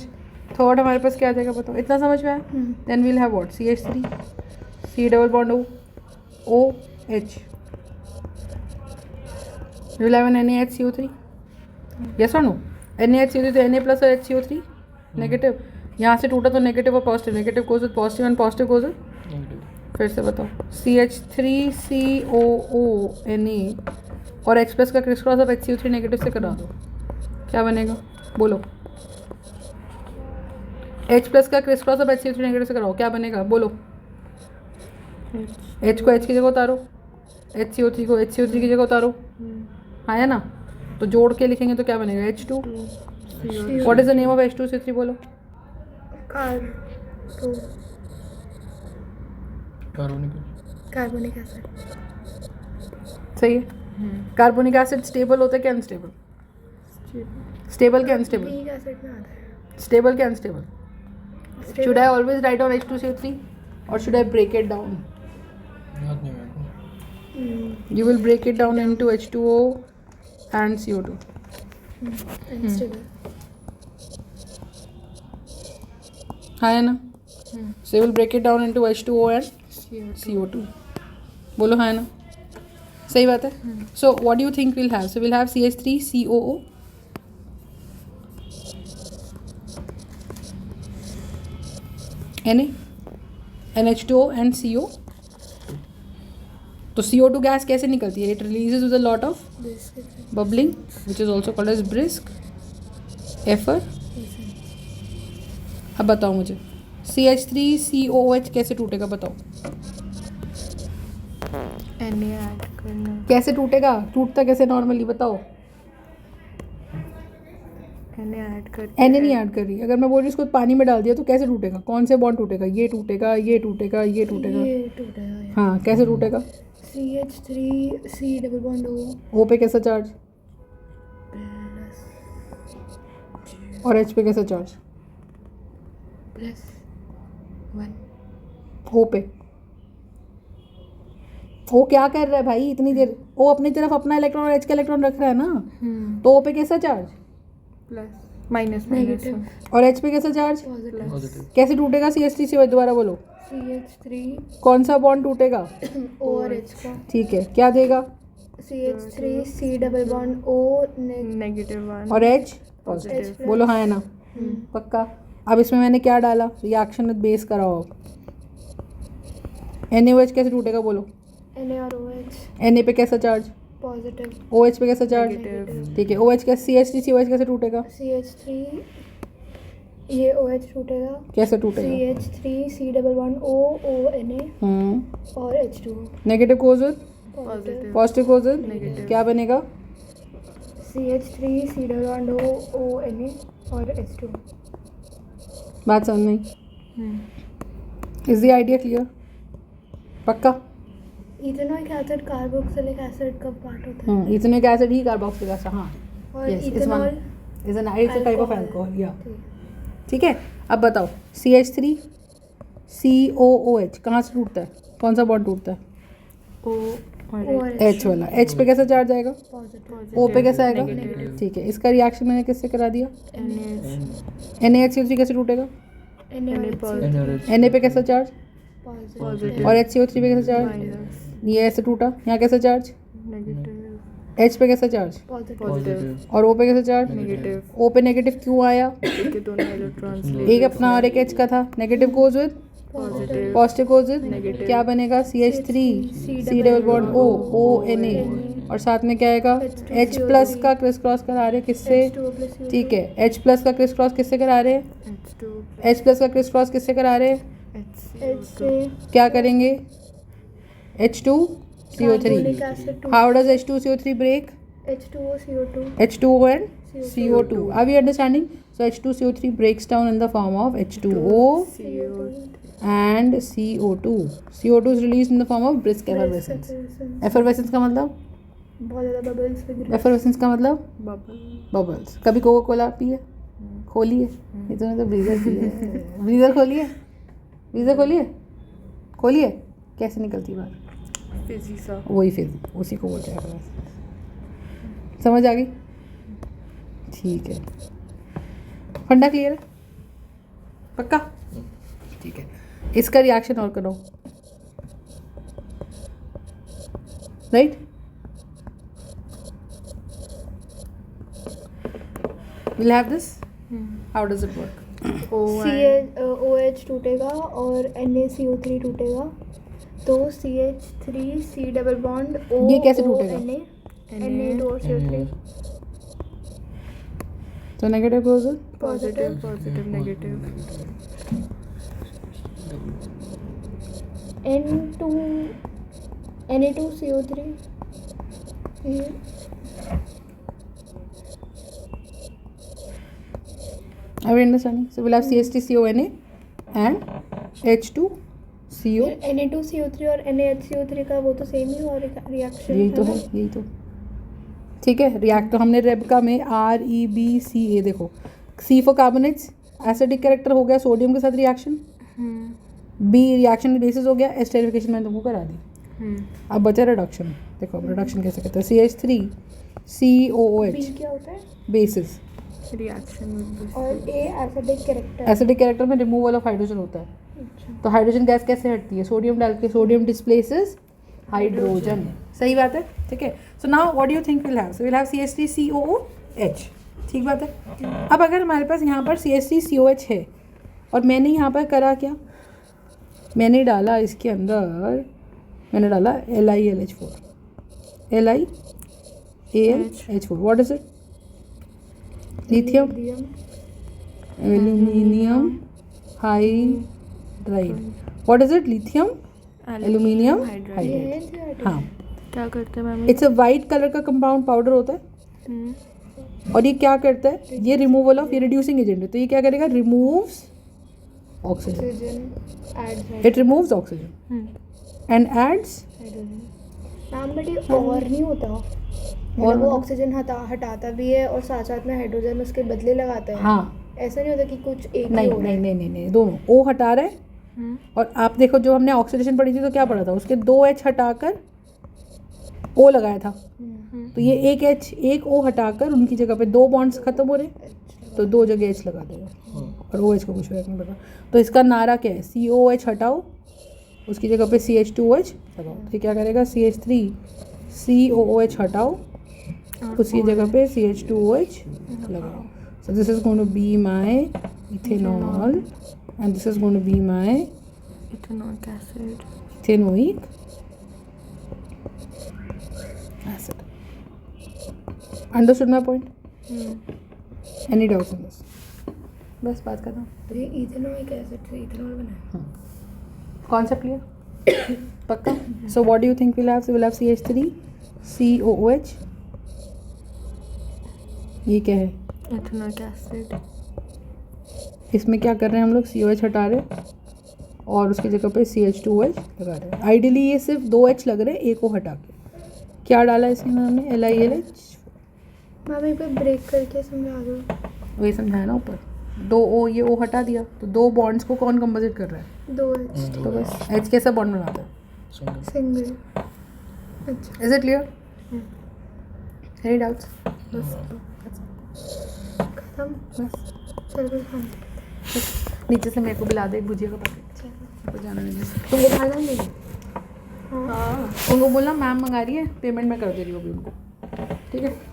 थर्ड हमारे पास क्या आ जाएगा बताओ? इतना समझ में आया? Then we'll have what? CH3 C double bond O, OH. You will have an NaHCO3. Yes or no? NaHCO3 तो Na plus और HCO3 नेगेटिव. यहाँ से टूटा तो नेगेटिव और positive. Negative goes with positive and positive goes with. फिर से बताओ. CH3COO Na और H प्लस का क्रिस क्रॉस अब HCO3 नेगेटिव से करा दो. क्या बनेगा? बोलो. H प्लस का क्रिस क्रॉस अब HCO3 नेगेटिव से कराओ. क्या बनेगा? बोलो. H को H की जगह उतारो. HCO3 को HCO3 की जगह उतारो. हाँ है ना. तो जोड़ के लिखेंगे तो क्या बनेगा? H2. What is the name of H2CO3? बोलो. Carbonic acid. सही है. कार्बोनिक एसिड स्टेबल होता है क्या अनस्टेबल? स्टेबल क्या अनस्टेबल? वीक एसिड में आता है. स्टेबल क्या unstable? Should I always write down H2CO3 or should I break it down? याद नहीं मेरे को. You will break it down into H2O and CO2. Unstable. हाँ है ना. So you will break it down into H2O and CO2. बोलो हाँ है ना. सही बात है. So what do you think we'll have? So we'll have CH3COO. Na, NH2O and CO. तो CO2 गैस कैसे निकलती है? It releases with a lot of bubbling, which is also called as brisk, effervescence. अब बताओ मुझे CH3COOH कैसे टूटेगा? बताओ. Na ऐड करना. कैसे टूटेगा? टूटता कैसे नॉर्मली? बताओ. Na ऐड कर. Na नहीं ऐड कर रही. अगर मैं बोल रही इसको पानी में डाल दिया तो कैसे टूटेगा? कौन से बॉन्ड टूटेगा? ये टूटेगा, ये टूटेगा, ये टूटेगा. ये टूटेगा. हाँ कैसे टूटेगा? CH3 C double bond O O पे कैसा चार्ज और H पे कैसा चार्ज? +1. O पे. O क्या कर रहा है भाई इतनी देर? O अपनी तरफ अपना इलेक्ट्रॉन और H का इलेक्ट्रॉन रख रहा है ना. तो O पे कैसा चार्ज प्लस माइनस नेगेटिव. और H पे कैसा चार्ज? पॉजिटिव. पॉजिटिव. कैसे टूटेगा CH3 से? दोबारा बोलो. CH3 कौन सा बॉन्ड टूटेगा? O और H का. ठीक है. क्या देगा? CH3 C double bond O -1 और H पॉजिटिव. बोलो हाँ है ना. पक्का. अब इसमें मैंने क्या डाला? रिएक्शन विद बेस कराओ. अब NaOH कैसे टूटेगा? बोलो. Na और OH Na पे कैसा चार्ज? पॉजिटिव. OH पे कैसा चार्ज? नेगेटिव. ठीक है. OH का CH3COH कैसे टूटेगा? CH3 ये OH टूटेगा. कैसे टूटेगा? CH3 C double bond O Na और H2O. Negative goes with positive. Positive goes with Negative. क्या बनेगा? CH3 C double bond O Na और H2O. बात समझ नहीं. Is the idea clear? पक्का. इथेनॉइक एसिड कार्बोक्सिलिक एसिड का पार्ट होता है. इथेनॉइक एसिड ही कार्बोक्सिलिक एसिड. हाँ और yes, it's ethanol one. Is an it's a type of Alcohol. Alcohol. या ठीक है. अब बताओ CH3COOH कहाँ से टूटता है? कौन सा बॉन्ड टूटता है? O और और H वाला. H पे कैसा चार्ज आएगा? पॉजिटिव. O पे कैसा आएगा? Negative. ठीक है. इसका रिएक्शन मैंने किससे करा दिया? NaH NaHCO3 कैसे टूटेगा? Na और NaOH. Na पे कैसा चार्ज पॉजिटिव. और HCO3 पे कैसा चार्ज? माइनस ये ऐसे टूटा. यहाँ कैसा चार्ज? नेगेटिव H पे कैसा चार्ज पॉजिटिव. पॉजिटिव. और O पे कैसा चार्ज? नेगेटिव. O पे नेगेटिव क्यों आया? क्योंकि दोनों इलेक्ट्रॉन्स एक अपना और एक H का था. Negative goes with positive. Positive goes with Negative. क्या बनेगा? CH3 C double bond O Na और साथ में क्या आएगा? H प्लस का क्रिस क्रॉस करा रहे हैं किससे? H2O plus CO2. ठीक है. H प्लस का क्रिस क्रॉस किससे करा रहे हैं? H2 H प्लस का क्रिस क्रॉस किससे करा रहे हैं? H से क्या करेंगे? H2CO3. Carbonic acid to How does H2CO3 break? H2O CO2 H2O and CO2. Are we understanding? So H2CO3 breaks down in the form of H2O CO and CO2. CO2 is released in the form of brisk effervescence. Effervescence का मतलब? बहुत ज़्यादा bubbles लग रहे Effervescence का मतलब? Bubble bubbles. कभी Coca Cola पिए? खोली है? इतने तो ब्रीजर पिए. ब्रीजर खोली है? ब्रीजर खोली है? खोली है? कैसे निकलती बात? फिजी सा वही फिर उसी को बोलते हैं effervescence. समझ आ गई? ठीक है. फंडा क्लियर है? पक्का? ठीक है. इसका रिएक्शन और करो. Right? Will have this. How does it work? OH टूटेगा और NaCO3 टूटेगा, तो CH3 C double bond O. ये कैसे टूटेगा? Na2 और CO3 तो negative closure. Positive. Positive, negative. Na2CO3 ये Are we understanding? So we'll have CH3CONA and H2CO. Na2CO3 और NaHCO3 का वो तो सेम ही हुआ रिएक्शन. यही तो है, यही तो. ठीक है. रिएक्ट तो हमने रेबका में ReBCA देखो. C for carbonates, acidic character हो गया सोडियम के साथ रिएक्शन. B रिएक्शन बेसिस हो गया, एस्टेरिफिकेशन मैंने तुमको करा दी. अब बचा रिडक्शन. देखो अब रिडक्शन कैसे करते हैं. CH3COOH B क्या होता है? बेसिस. Reaction with this. और A acidic character. Acidic character में रिमूवल ऑफ हाइड्रोजन होता है. अच्छा. तो हाइड्रोजन गैस कैसे हटती है? सोडियम डाल के. Sodium displaces hydrogen. सही बात है. ठीक है. So now what do you think will have? So will have CH3COOH. ठीक बात है. अब अगर हमारे पास यहाँ पर CH3COH है और मैंने यहाँ पर करा क्या? मैंने डाला इसके अंदर, मैंने डाला LiAlH4. LiAlH4. What is it? Lithium aluminium hydride. What is it? Lithium aluminium hydride. हाँ. क्या करते हैं ma'am? It's a white colour का कंपाउंड पाउडर होता है. और ये क्या करता है? ये रिमूवल ऑफ, ये रिड्यूसिंग एजेंट है. तो ये क्या करेगा? Removes oxygen. Add it removes oxygen and adds. Ma'am but ये और नहीं होता. और वो ऑक्सीजन हटाता भी है और साथ साथ में हाइड्रोजन उसके बदले लगाता है. हाँ. ऐसा नहीं होता कि कुछ एक ही नहीं हो रहा नहीं है. नहीं नहीं नहीं, दोनों. O हटा रहा है और आप देखो जो हमने ऑक्सीडेशन पढ़ी थी तो क्या पढ़ा था? उसके 2 H हटाकर O लगाया था. तो ये एक H एक O हटाकर उनकी जगह पे 2 बॉन्ड्स खत्म हो रहे, तो 2 जगह H लगा देगा और OH को कुछ फर्क नहीं पड़ता. तो इसका नारा क्या है? COOH हटाओ, उसकी जगह पे CH2OH लगाओ. तो क्या करेगा? CH3COOH हटाओ, उसकी जगह पे CH2OH लगाओ. So this is going to be my ethanol and this is going to be my Ethanoic acid. ethanoic acid. Understood my point? Any doubts in this? बस बात करना. तो ये इथेनोइक एसिड से इथेनॉल बना है. Concept clear? पक्का? So what do you think we'll have? So we'll have CH3COOH. ये क्या है? Ethanoic acid. इसमें क्या कर रहे हैं हम लोग? COH हटा रहे हैं और उसकी जगह पे CH2OH लगा रहे हैं. आइडियली ये सिर्फ 2 H लग रहे हैं, एक O हटा के. क्या डाला है इसके हमने? LiAlH. मैम एक बार ब्रेक करके समझा दो. वही समझाया ना ऊपर. 2 O, ये O हटा दिया तो 2 बॉन्ड्स को कौन कंपोजिट कर रहा है? 2H तो बस H कैसा बॉन्ड बनाता है? सिंगल. अच्छा. Is it clear? Any doubts? बस खत्म. बस चल फिर खाना. नीचे से मेरे को बुला दे एक भुजिया का पैकेट. मेरे को जाना नहीं. तुमको खाना नहीं. उनको बोलना मैम मंगा रही है, पेमेंट मैं कर दे रही हूँ अभी उनको. ठीक है.